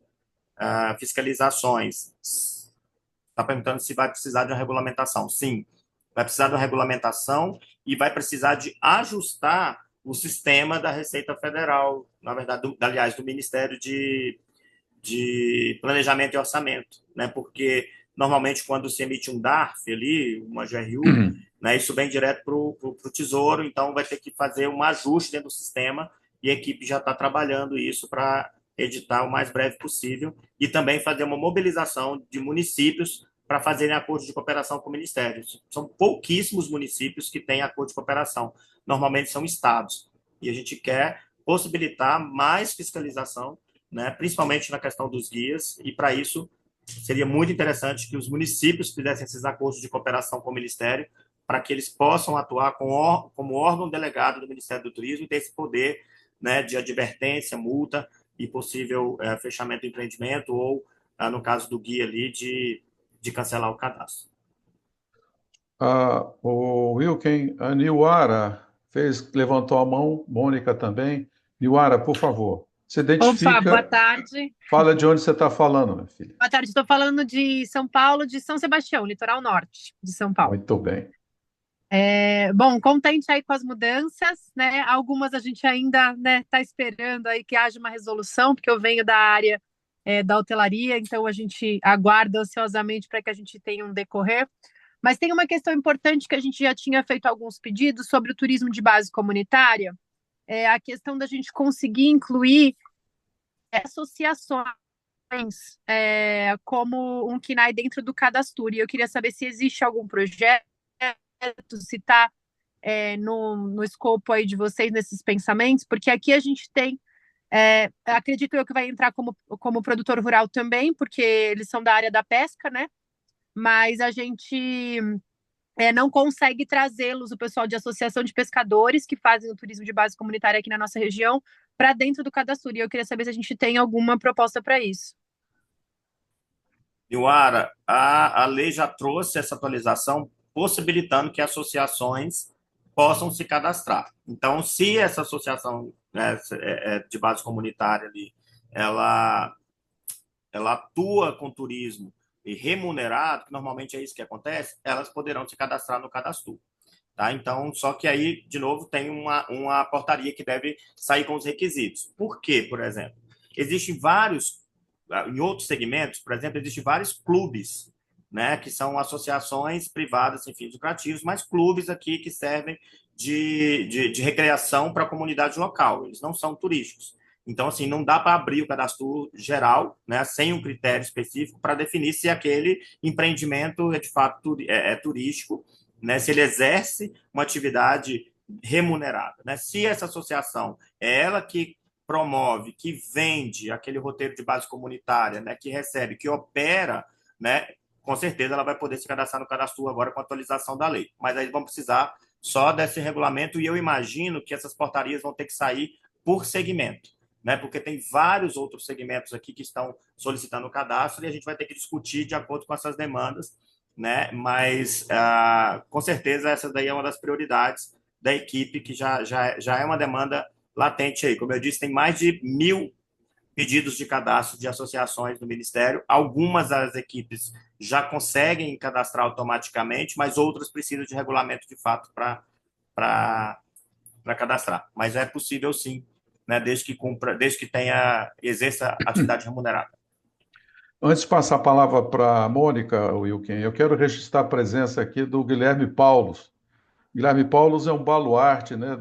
fiscalizações. Está perguntando se vai precisar de uma regulamentação. Sim, vai precisar de uma regulamentação e vai precisar de ajustar o sistema da Receita Federal, na verdade, aliás, do Ministério de Planejamento e Orçamento, né? Porque normalmente quando se emite um DARF ali, uma GRU, né, isso vem direto para o Tesouro, então vai ter que fazer um ajuste dentro do sistema e a equipe já está trabalhando isso para editar o mais breve possível e também fazer uma mobilização de municípios para fazerem acordo de cooperação com o Ministério. São pouquíssimos municípios que têm acordo de cooperação, normalmente são estados, e a gente quer possibilitar mais fiscalização, né, principalmente na questão dos guias, e para isso seria muito interessante que os municípios fizessem esses acordos de cooperação com o Ministério, para que eles possam atuar como órgão delegado do Ministério do Turismo e ter esse poder, né, de advertência, multa e possível fechamento do empreendimento ou, no caso do guia ali, de cancelar o cadastro. O Wilken, a Niwara levantou a mão, Mônica também. Niwara, por favor, se Opa, identifica, boa tarde. fala de onde você está falando, minha filha. Boa tarde, estou falando de São Paulo, de São Sebastião, litoral norte de São Paulo. Muito bem. Bom, contente aí com as mudanças, né? Algumas a gente ainda, né, tá esperando aí que haja uma resolução, porque eu venho da área da hotelaria, então a gente aguarda ansiosamente para que a gente tenha um decorrer. Mas tem uma questão importante que a gente já tinha feito alguns pedidos sobre o turismo de base comunitária, a questão da gente conseguir incluir associações como um KNAI dentro do Cadastur. E eu queria saber se existe algum projeto, se está no escopo aí de vocês nesses pensamentos, porque aqui a gente tem, acredito eu que vai entrar como produtor rural também, porque eles são da área da pesca, né? Mas a gente não consegue trazê-los, o pessoal de associação de pescadores que fazem o turismo de base comunitária aqui na nossa região, para dentro do Cadastur. E eu queria saber se a gente tem alguma proposta para isso. Niwara, a lei já trouxe essa atualização, possibilitando que associações possam se cadastrar. Então, se essa associação, né, de base comunitária ali, ela atua com turismo e remunerado, que normalmente é isso que acontece, elas poderão se cadastrar no Cadastur. Tá? Então, só que aí, de novo, tem uma portaria que deve sair com os requisitos. Por quê, por exemplo? Existem vários, em outros segmentos, por exemplo, existem vários clubes, né, que são associações privadas sem fins lucrativos, mas clubes aqui que servem de recreação para a comunidade local. Eles não são turísticos. Então, assim, não dá para abrir o cadastro geral, né, sem um critério específico para definir se aquele empreendimento é de fato turístico, né, se ele exerce uma atividade remunerada, né? Se essa associação é ela que promove, que vende aquele roteiro de base comunitária, né, que recebe, que opera, né, com certeza ela vai poder se cadastrar no Cadastur agora com a atualização da lei. Mas aí vão precisar só desse regulamento e eu imagino que essas portarias vão ter que sair por segmento, né, porque tem vários outros segmentos aqui que estão solicitando o cadastro e a gente vai ter que discutir de acordo com essas demandas, né? Mas com certeza essa daí é uma das prioridades da equipe, que já é uma demanda latente aí. Como eu disse, tem mais de 1.000 pedidos de cadastro de associações do Ministério. Algumas das equipes já conseguem cadastrar automaticamente, mas outras precisam de regulamento de fato para cadastrar. Mas é possível sim, né, desde que exerça atividade remunerada. Antes de passar a palavra para a Mônica, Wilkin, eu quero registrar a presença aqui do Guilherme Paulos. Guilherme Paulos é um baluarte, né,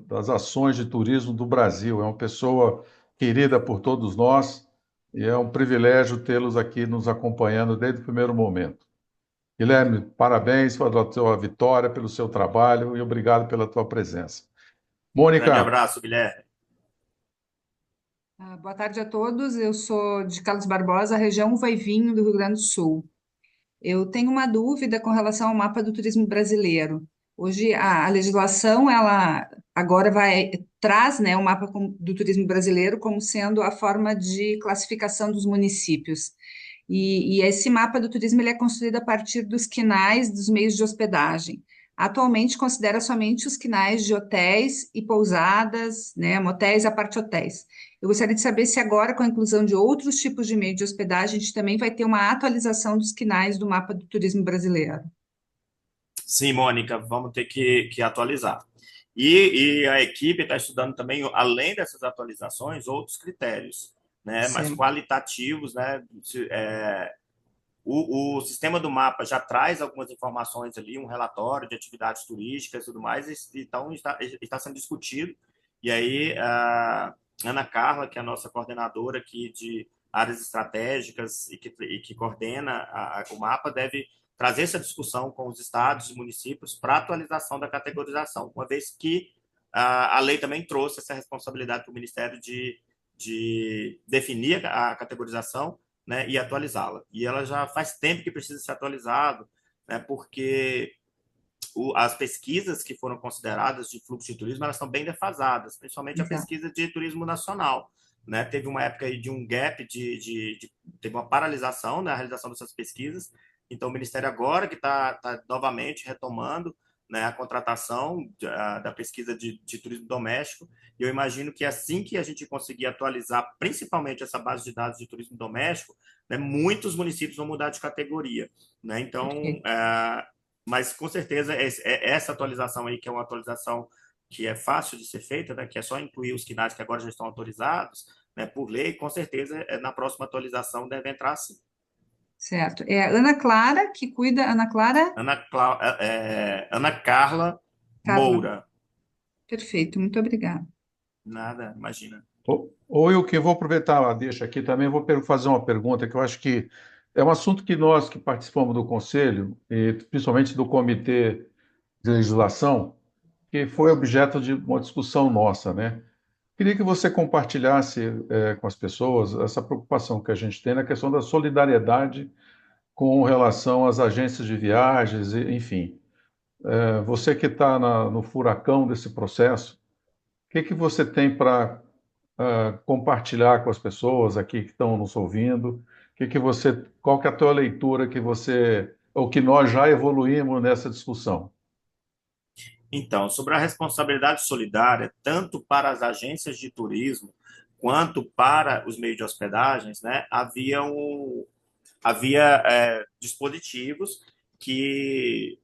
das ações de turismo do Brasil. É uma pessoa querida por todos nós e é um privilégio tê-los aqui nos acompanhando desde o primeiro momento. Guilherme, parabéns pela tua vitória, pelo seu trabalho e obrigado pela tua presença. Grande Mônica, abraço, Guilherme. Boa tarde a todos. Eu sou de Carlos Barbosa, região Uva e Vinho do Rio Grande do Sul. Eu tenho uma dúvida com relação ao mapa do turismo brasileiro. Hoje a legislação ela agora traz, né, o mapa do turismo brasileiro como sendo a forma de classificação dos municípios. E esse mapa do turismo ele é construído a partir dos quinais dos meios de hospedagem. Atualmente considera somente os quinais de hotéis e pousadas, né, motéis, a parte hotéis. Eu gostaria de saber se agora, com a inclusão de outros tipos de meio de hospedagem, a gente também vai ter uma atualização dos quinais do mapa do turismo brasileiro. Sim, Mônica, vamos ter que atualizar. E a equipe está estudando também, além dessas atualizações, outros critérios, né, mais qualitativos, né? O sistema do mapa já traz algumas informações ali, um relatório de atividades turísticas e tudo mais, então está sendo discutido. E aí, a Ana Carla, que é a nossa coordenadora aqui de áreas estratégicas e que coordena o mapa, deve trazer essa discussão com os estados e municípios para atualização da categorização, uma vez que a lei também trouxe essa responsabilidade para o Ministério de definir a categorização, né, e atualizá-la. E ela já faz tempo que precisa ser atualizado, né, porque as pesquisas que foram consideradas de fluxo de turismo, elas estão bem defasadas, principalmente a pesquisa de turismo nacional, né? Teve uma época aí de um gap, teve uma paralisação na realização dessas pesquisas, então o Ministério agora que está novamente retomando, né, a contratação da pesquisa de turismo doméstico, e eu imagino que assim que a gente conseguir atualizar principalmente essa base de dados de turismo doméstico, né, muitos municípios vão mudar de categoria, né? Então, mas com certeza essa atualização aí, que é uma atualização que é fácil de ser feita, né, que é só incluir os quinais que agora já estão autorizados, né, por lei, com certeza na próxima atualização deve entrar sim. Certo. É a Ana Clara que cuida, Ana Clara? Ana Carla Moura. Perfeito, muito obrigada. Nada, imagina. ou eu que vou aproveitar, deixa aqui também, vou fazer uma pergunta que eu acho que é um assunto que nós que participamos do Conselho, e principalmente do Comitê de Legislação, que foi objeto de uma discussão nossa, né? Queria que você compartilhasse com as pessoas essa preocupação que a gente tem na questão da solidariedade com relação às agências de viagens, enfim. Você que está no furacão desse processo, o que você tem para compartilhar com as pessoas aqui que estão nos ouvindo? Qual que é a tua leitura ou que nós já evoluímos nessa discussão? Então, sobre a responsabilidade solidária, tanto para as agências de turismo quanto para os meios de hospedagens, né, havia dispositivos que,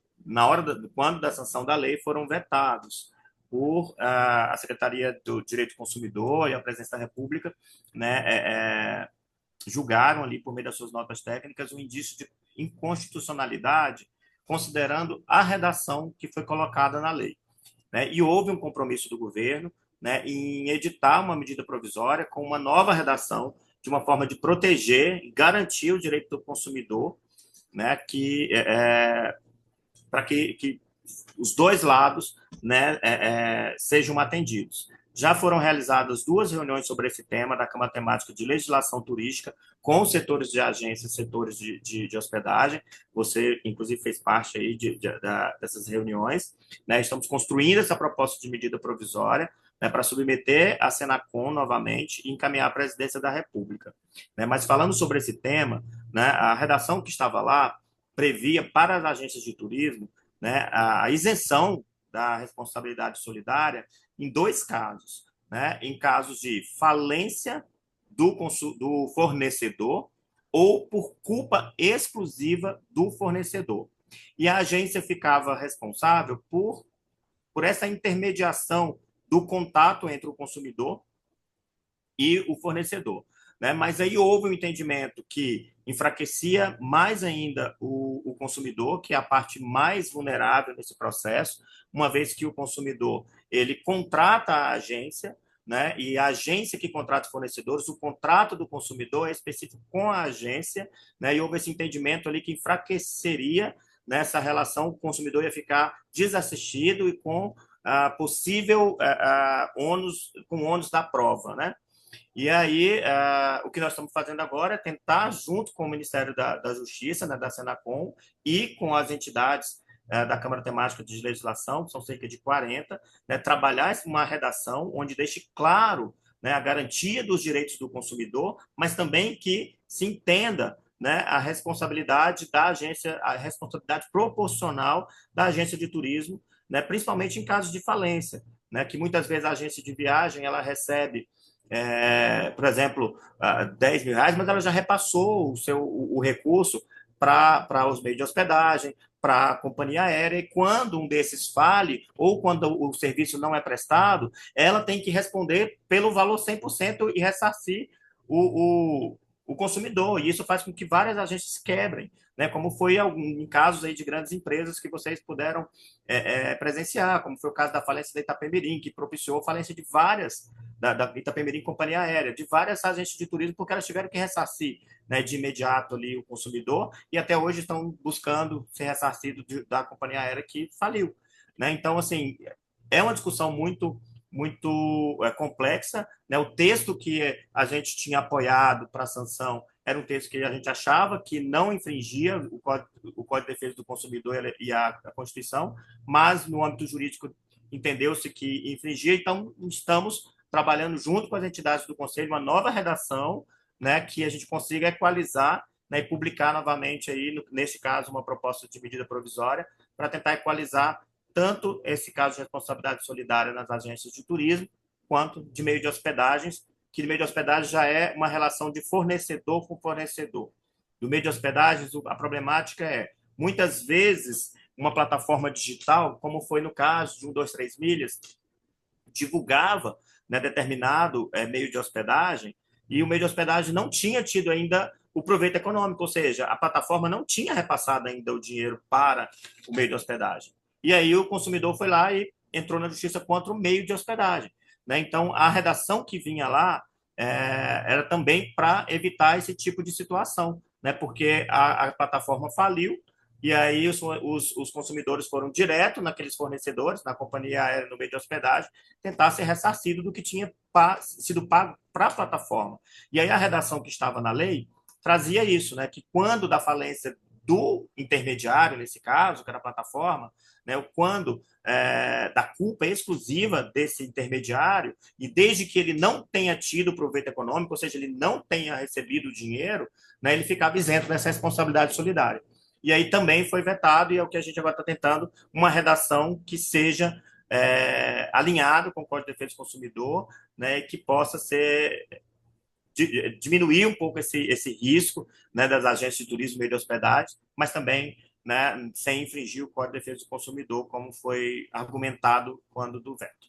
quando da sanção da lei, foram vetados por a Secretaria do Direito do Consumidor e a Presidência da República, né, julgaram ali, por meio das suas notas técnicas, um indício de inconstitucionalidade, considerando a redação que foi colocada na lei, né? E houve um compromisso do governo, né, em editar uma medida provisória com uma nova redação, de uma forma de proteger e garantir o direito do consumidor, né, para que os dois lados, né, sejam atendidos. Já foram realizadas 2 reuniões sobre esse tema da Câmara Temática de Legislação Turística com os setores de agências, setores de hospedagem. Você, inclusive, fez parte aí dessas reuniões, né? Estamos construindo essa proposta de medida provisória, né, para submeter a Senacom novamente e encaminhar à Presidência da República, né? Mas falando sobre esse tema, né, a redação que estava lá previa para as agências de turismo, né, a isenção da responsabilidade solidária em 2 casos, né? Em casos de falência do fornecedor ou por culpa exclusiva do fornecedor. E a agência ficava responsável por essa intermediação do contato entre o consumidor e o fornecedor. Né? Mas aí houve um entendimento que enfraquecia mais ainda o consumidor, que é a parte mais vulnerável nesse processo, uma vez que o consumidor ele contrata a agência, né? E a agência que contrata os fornecedores, o contrato do consumidor é específico com a agência, né? E houve esse entendimento ali que enfraqueceria nessa relação, o consumidor ia ficar desassistido e com possível ônus da prova, né? E aí, o que nós estamos fazendo agora é tentar, junto com o Ministério da Justiça, né, da Senacom, e com as entidades da Câmara Temática de Legislação, que são cerca de 40, né, trabalhar uma redação onde deixe claro, né, a garantia dos direitos do consumidor, mas também que se entenda, né, a responsabilidade da agência, a responsabilidade proporcional da agência de turismo, né, principalmente em casos de falência, né, que muitas vezes a agência de viagem ela recebe por exemplo, R$ 10.000, mas ela já repassou o recurso para os meios de hospedagem, para a companhia aérea, e quando um desses fale, ou quando o serviço não é prestado, ela tem que responder pelo valor 100% e ressarcir o consumidor, e isso faz com que várias agências quebrem, né? Como foi em casos aí de grandes empresas que vocês puderam presenciar, como foi o caso da falência da Itapemirim, que propiciou a falência de várias, da Itapemirim Companhia Aérea, de várias agências de turismo, porque elas tiveram que ressarcir, né, de imediato ali o consumidor, e até hoje estão buscando ser ressarcido da companhia aérea que faliu, né? Então, assim, é uma discussão muito complexa, né? O texto que a gente tinha apoiado para a sanção era um texto que a gente achava que não infringia o Código de Defesa do Consumidor e a Constituição, mas no âmbito jurídico entendeu-se que infringia, então estamos trabalhando junto com as entidades do Conselho uma nova redação, né, que a gente consiga equalizar, né, e publicar novamente, aí, neste caso, uma proposta de medida provisória para tentar equalizar tanto esse caso de responsabilidade solidária nas agências de turismo, quanto de meio de hospedagens, que no meio de hospedagem já é uma relação de fornecedor com fornecedor. No meio de hospedagens, a problemática é, muitas vezes, uma plataforma digital, como foi no caso de 123 Milhas, divulgava, né, determinado meio de hospedagem, e o meio de hospedagem não tinha tido ainda o proveito econômico, ou seja, a plataforma não tinha repassado ainda o dinheiro para o meio de hospedagem. E aí o consumidor foi lá e entrou na justiça contra o meio de hospedagem, né? Então, a redação que vinha lá era também para evitar esse tipo de situação, né? Porque a plataforma faliu, e aí os consumidores foram direto naqueles fornecedores, na companhia aérea, no meio de hospedagem, tentar ser ressarcido do que tinha sido pago para a plataforma. E aí a redação que estava na lei trazia isso, né? Que quando da falência do intermediário, nesse caso, que era a plataforma, né, quando da culpa exclusiva desse intermediário, e desde que ele não tenha tido proveito econômico, ou seja, ele não tenha recebido o dinheiro, né, ele ficava isento dessa responsabilidade solidária. E aí também foi vetado, e é o que a gente agora está tentando, uma redação que seja alinhado com o Código de Defesa do Consumidor, né, que possa diminuir um pouco esse risco, né, das agências de turismo e meio de hospedagem, mas também, né, sem infringir o Código de Defesa do Consumidor, como foi argumentado quando do veto.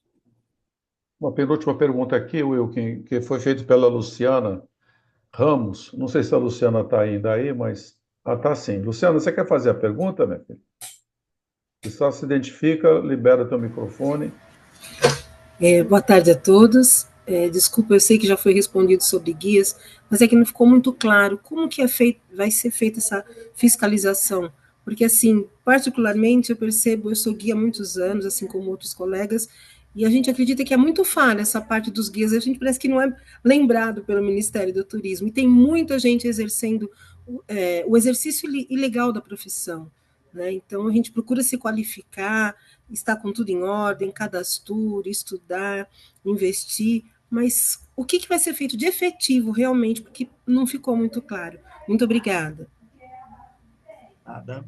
Uma penúltima pergunta aqui, Wilkin, que foi feita pela Luciana Ramos. Não sei se a Luciana está ainda aí, mas está sim. Luciana, você quer fazer a pergunta, minha filha? Você só se identifica, libera teu microfone. Boa tarde a todos. Desculpa, eu sei que já foi respondido sobre guias, mas é que não ficou muito claro como que vai ser feita essa fiscalização. Porque, assim, particularmente, eu sou guia há muitos anos, assim como outros colegas, e a gente acredita que é muito falha essa parte dos guias, a gente parece que não é lembrado pelo Ministério do Turismo, e tem muita gente exercendo o exercício ilegal da profissão, né? Então, a gente procura se qualificar, estar com tudo em ordem, cadastrar, estudar, investir, mas o que vai ser feito de efetivo realmente, porque não ficou muito claro. Muito obrigada. Nada.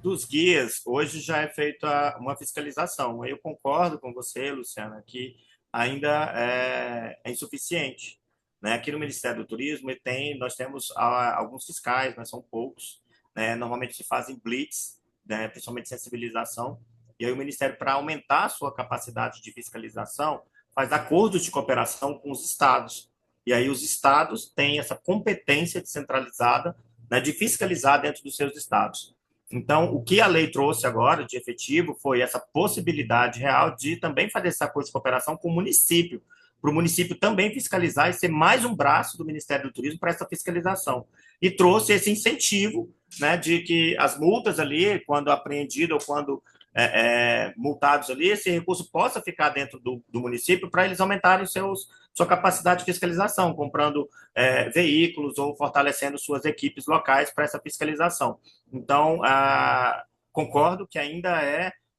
Dos guias, hoje já é feita uma fiscalização. Eu concordo com você, Luciana, que ainda é insuficiente, né? Aqui no Ministério do Turismo nós temos alguns fiscais, mas são poucos, né? Normalmente se fazem blitz, né? Principalmente sensibilização, e aí o Ministério, para aumentar a sua capacidade de fiscalização, faz acordos de cooperação com os estados. E aí os estados têm essa competência descentralizada, né, de fiscalizar dentro dos seus estados. Então, o que a lei trouxe agora de efetivo foi essa possibilidade real de também fazer esse acordo de cooperação com o município, para o município também fiscalizar e ser mais um braço do Ministério do Turismo para essa fiscalização. E trouxe esse incentivo, né, de que as multas ali, quando apreendido ou quando multados ali, esse recurso possa ficar dentro do município para eles aumentarem sua capacidade de fiscalização, comprando veículos ou fortalecendo suas equipes locais para essa fiscalização. Então, concordo que ainda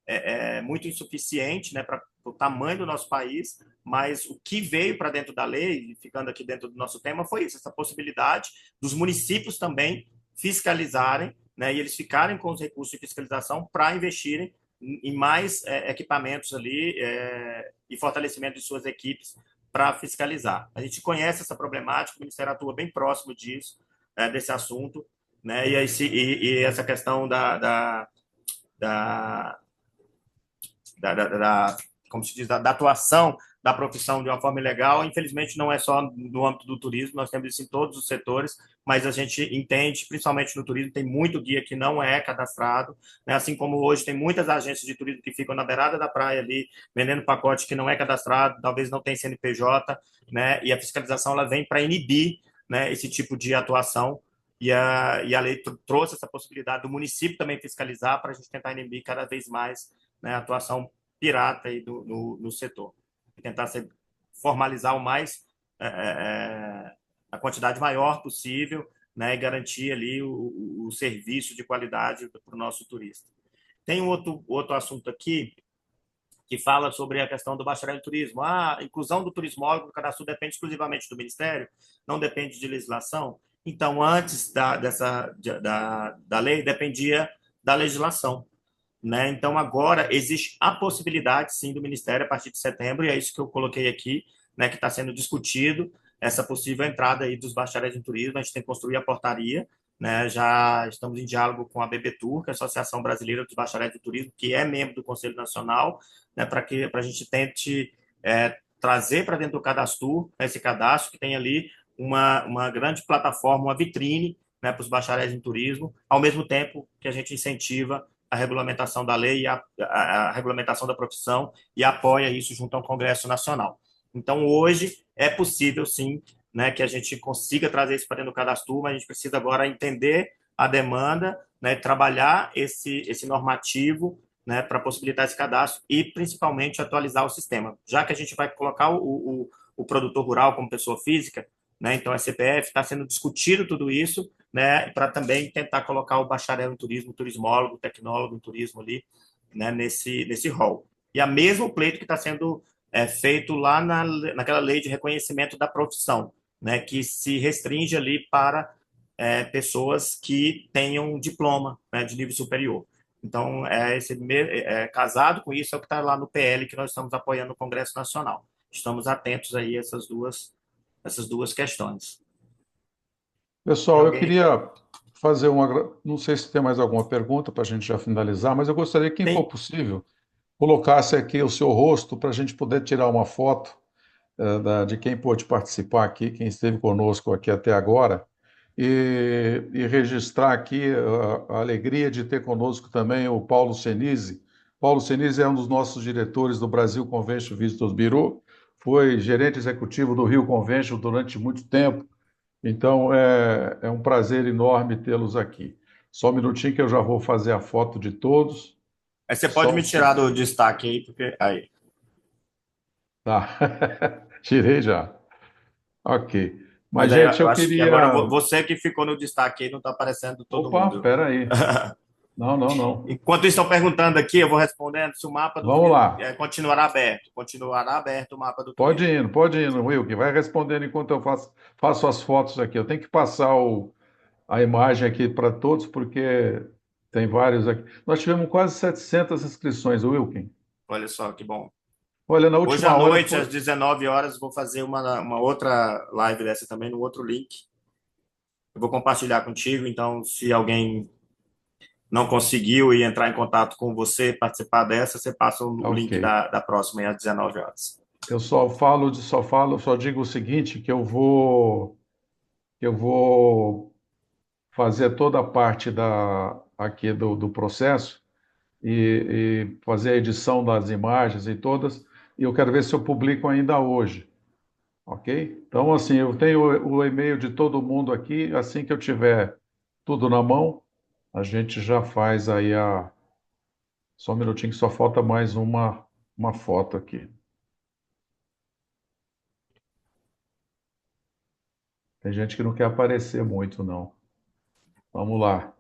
é muito insuficiente, né, para o tamanho do nosso país, mas o que veio para dentro da lei, ficando aqui dentro do nosso tema, foi isso, essa possibilidade dos municípios também fiscalizarem, né, e eles ficarem com os recursos de fiscalização para investirem em mais equipamentos ali e fortalecimento de suas equipes para fiscalizar. A gente conhece essa problemática, o Ministério atua bem próximo disso, desse assunto, né, e essa questão da como se diz, da atuação da profissão de uma forma ilegal, infelizmente não é só no âmbito do turismo, nós temos isso em todos os setores, mas a gente entende, principalmente no turismo, tem muito guia que não é cadastrado, né? Assim como hoje tem muitas agências de turismo que ficam na beirada da praia ali, vendendo pacote que não é cadastrado, talvez não tem CNPJ, né? E a fiscalização ela vem para inibir, né, esse tipo de atuação, e a lei trouxe essa possibilidade do município também fiscalizar para a gente tentar inibir cada vez mais, né, a atuação pirata aí no setor. Tentar formalizar o mais a quantidade maior possível, né, e garantir ali o serviço de qualidade para o nosso turista. Tem outro assunto aqui que fala sobre a questão do bacharel em turismo. A inclusão do turismólogo no cadastro depende exclusivamente do Ministério, não depende de legislação. Então, antes da lei, dependia da legislação, né? Então, agora existe a possibilidade, sim, do Ministério, a partir de setembro, e é isso que eu coloquei aqui, né, que está sendo discutido, essa possível entrada aí dos bacharéis em turismo. A gente tem que construir a portaria, né? Já estamos em diálogo com a BBTur, que é a Associação Brasileira dos Bacharéis de Turismo, que é membro do Conselho Nacional, né, para que a gente tente trazer para dentro do cadastro, esse cadastro que tem ali uma grande plataforma, uma vitrine, né, para os bacharéis em turismo, ao mesmo tempo que a gente incentiva a regulamentação da lei, a regulamentação da profissão, e apoia isso junto ao Congresso Nacional. Então, hoje, é possível, sim, né, que a gente consiga trazer isso para dentro do cadastro, mas a gente precisa agora entender a demanda, né, trabalhar esse normativo, né, para possibilitar esse cadastro e, principalmente, atualizar o sistema. Já que a gente vai colocar o produtor rural como pessoa física, né, então a CPF, está sendo discutido tudo isso, né, para também tentar colocar o bacharel em turismo, o turismólogo, o tecnólogo em turismo ali, né, nesse rol. E a mesmo pleito que está sendo feito lá naquela lei de reconhecimento da profissão, né, que se restringe ali para pessoas que tenham diploma, né, de nível superior. Então, casado com isso, é o que está lá no PL que nós estamos apoiando no Congresso Nacional. Estamos atentos aí a essas duas questões. Pessoal, eu queria fazer não sei se tem mais alguma pergunta para a gente já finalizar, mas eu gostaria que, quem for possível, colocasse aqui o seu rosto para a gente poder tirar uma foto de quem pôde participar aqui, quem esteve conosco aqui até agora, e registrar aqui a alegria de ter conosco também o Paulo Senise. Paulo Senise é um dos nossos diretores do Brasil Convention Visitors Bureau, foi gerente executivo do Rio Convention durante muito tempo. Então, é um prazer enorme tê-los aqui. Só um minutinho que eu já vou fazer a foto de todos. Aí você pode me tirar do destaque aí, porque... Aí. Tá. Tirei já. Ok. Mas, aí, gente, eu acho queria... que agora você que ficou no destaque aí, não está aparecendo todo mundo. Opa, espera aí. Não. Enquanto estão perguntando aqui, eu vou respondendo se o mapa do Vamos lá. continuará aberto. Continuará aberto o mapa do Pode ir, Wilke. Vai respondendo enquanto eu faço as fotos aqui. Eu tenho que passar a imagem aqui para todos, porque tem vários aqui. Nós tivemos quase 700 inscrições, Wilke. Olha só, que bom. Olha, na Hoje à última hora noite, às 19 horas, vou fazer uma outra live dessa também, no outro link. Eu vou compartilhar contigo, então, se alguém não conseguiu ir entrar em contato com você, participar dessa, você passa o link Ok. da próxima, aí, às 19 horas. Eu só digo o seguinte, que eu vou fazer toda a parte aqui do processo e fazer a edição das imagens e todas, e eu quero ver se eu publico ainda hoje, ok? Então, assim, eu tenho o e-mail de todo mundo aqui, assim que eu tiver tudo na mão, a gente já faz aí a... Só um minutinho que só falta mais uma foto aqui. Tem gente que não quer aparecer muito, não. Vamos lá.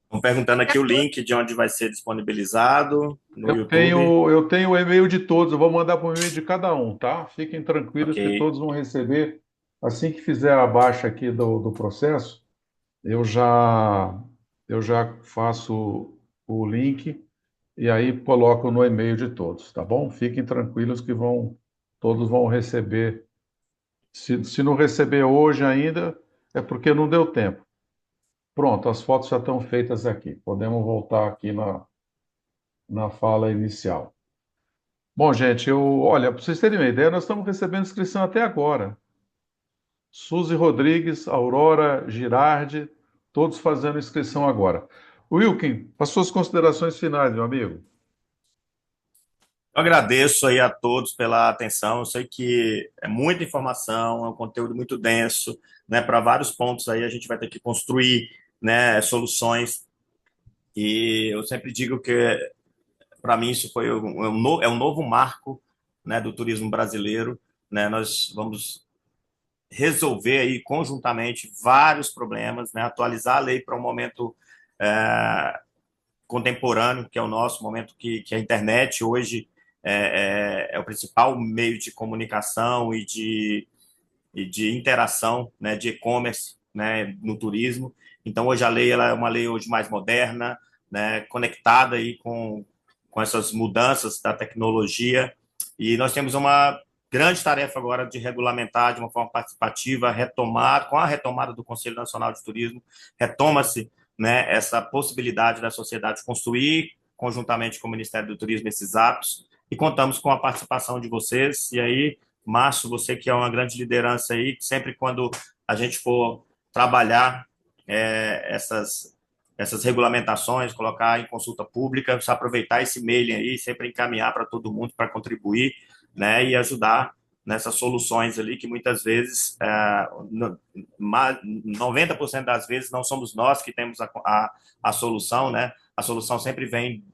Estão perguntando aqui o link de onde vai ser disponibilizado no Eu YouTube. tenho o e-mail de todos, eu vou mandar para o e-mail de cada um, tá? Fiquem tranquilos que Ok. todos vão receber. Assim que fizer a baixa aqui do processo, eu já, eu já faço o link e aí coloco no e-mail de todos, tá bom? Fiquem tranquilos que todos vão receber. Se não receber hoje ainda, é porque não deu tempo. Pronto, as fotos já estão feitas aqui. Podemos voltar aqui na fala inicial. Bom, gente, olha, para vocês terem uma ideia, nós estamos recebendo inscrição até agora. Suzy Rodrigues, Aurora Girardi, todos fazendo inscrição agora. Wilkin, as suas considerações finais, meu amigo. Eu agradeço aí a todos pela atenção. Eu sei que é muita informação, é um conteúdo muito denso, né? Para vários pontos aí a gente vai ter que construir, né, soluções. E eu sempre digo que para mim isso foi é um novo marco, né, do turismo brasileiro, né? Nós vamos resolver aí conjuntamente vários problemas, né? Atualizar a lei para um momento contemporâneo, que é o nosso momento que a internet hoje é o principal meio de comunicação e de interação, né, de e-commerce, né, no turismo. Então, hoje a lei ela é uma lei hoje mais moderna, né, conectada aí com essas mudanças da tecnologia. E nós temos uma grande tarefa agora de regulamentar de uma forma participativa, retomar, com a retomada do Conselho Nacional de Turismo, retoma-se, né, essa possibilidade da sociedade construir conjuntamente com o Ministério do Turismo esses atos, e contamos com a participação de vocês. E aí, Márcio, você que é uma grande liderança aí, sempre quando a gente for trabalhar essas regulamentações, colocar em consulta pública, aproveitar esse mailing aí, sempre encaminhar para todo mundo para contribuir, né, e ajudar nessas soluções ali que muitas vezes, 90% das vezes, não somos nós que temos a solução, né? A solução sempre vem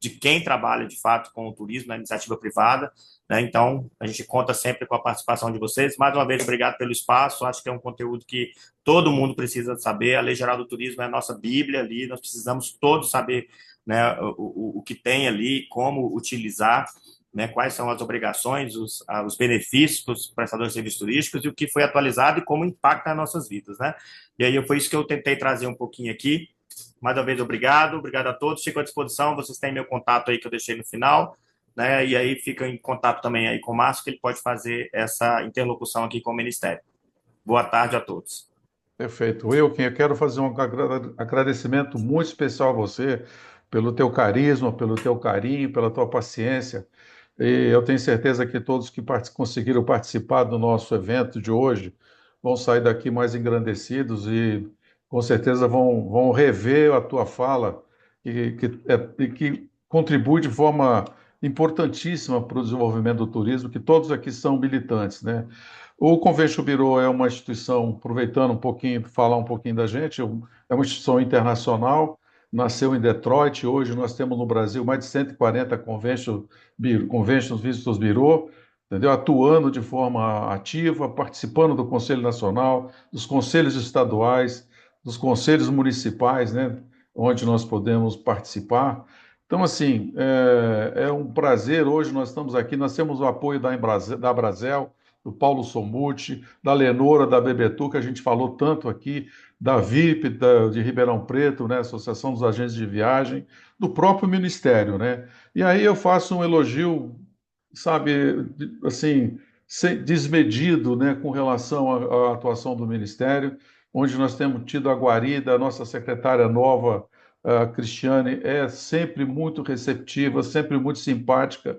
de quem trabalha de fato com o turismo, na iniciativa privada, né? Então, a gente conta sempre com a participação de vocês. Mais uma vez, obrigado pelo espaço. Acho que é um conteúdo que todo mundo precisa saber. A Lei Geral do Turismo é a nossa Bíblia ali. Nós precisamos todos saber, né, o que tem ali, como utilizar, né, quais são as obrigações, os benefícios para os prestadores de serviços turísticos e o que foi atualizado e como impacta nas nossas vidas, né? E aí foi isso que eu tentei trazer um pouquinho aqui. Mais uma vez, obrigado a todos, fico à disposição, vocês têm meu contato aí que eu deixei no final, né? E aí fica em contato também aí com o Márcio, que ele pode fazer essa interlocução aqui com o Ministério. Boa tarde a todos. Perfeito. Wilkin, eu quero fazer um agradecimento muito especial a você pelo teu carisma, pelo teu carinho, pela tua paciência. E eu tenho certeza que todos que conseguiram participar do nosso evento de hoje vão sair daqui mais engrandecidos e com certeza vão rever a tua fala que contribui de forma importantíssima para o desenvolvimento do turismo, que todos aqui são militantes, né? O Convention Bureau é uma instituição, aproveitando um pouquinho, falar um pouquinho da gente, é uma instituição internacional, nasceu em Detroit, hoje nós temos no Brasil mais de 140 Conventions Visitors Bureau, entendeu? Atuando de forma ativa, participando do Conselho Nacional, dos conselhos estaduais, dos conselhos municipais, né? Onde nós podemos participar. Então, assim, é um prazer, hoje nós estamos aqui, nós temos o apoio da Brasel, do Paulo Somuti, da Lenora, da Bebetu, que a gente falou tanto aqui, da VIP, de Ribeirão Preto, né, Associação dos Agentes de Viagem, do próprio Ministério, né? E aí eu faço um elogio sabe, assim, desmedido, né, com relação à atuação do Ministério, onde nós temos tido a guarida, a nossa secretária nova, a Cristiane, é sempre muito receptiva, sempre muito simpática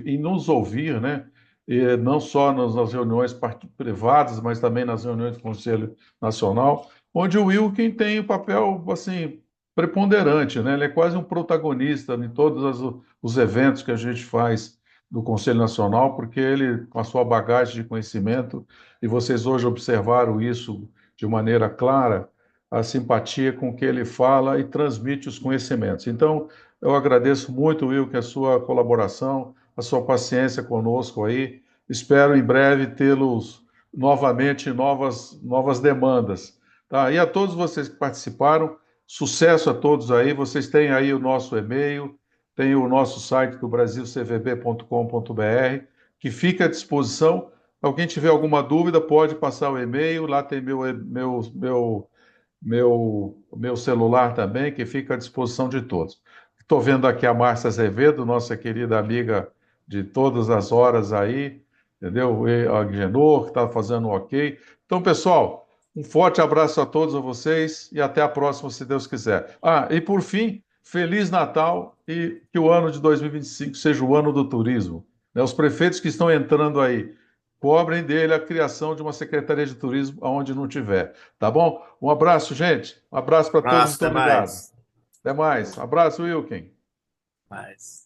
em nos ouvir, né? E não só nas reuniões privadas, mas também nas reuniões do Conselho Nacional, onde o Wilkin tem um papel, assim, preponderante, né? Ele é quase um protagonista em todos os eventos que a gente faz do Conselho Nacional, porque ele, com a sua bagagem de conhecimento, e vocês hoje observaram isso de maneira clara, a simpatia com que ele fala e transmite os conhecimentos. Então, eu agradeço muito, Wilker, a sua colaboração, a sua paciência conosco aí. Espero em breve tê-los novamente em novas demandas. Tá? E a todos vocês que participaram, sucesso a todos aí. Vocês têm aí o nosso e-mail, tem o nosso site do brasilcvb.com.br, que fica à disposição. Alguém tiver alguma dúvida, pode passar o e-mail, lá tem meu celular também, que fica à disposição de todos. Estou vendo aqui a Márcia Azevedo, nossa querida amiga de todas as horas aí, entendeu? E a Genor, que está fazendo um ok. Então, pessoal, um forte abraço a todos vocês e até a próxima, se Deus quiser. Ah, e por fim, Feliz Natal e que o ano de 2025 seja o ano do turismo. Né? Os prefeitos que estão entrando aí, cobrem dele a criação de uma Secretaria de Turismo aonde não tiver. Tá bom? Um abraço, gente. Um abraço para todos. Abraço, Muito até obrigado. mais. Até mais. Um abraço, Wilkin. Mais.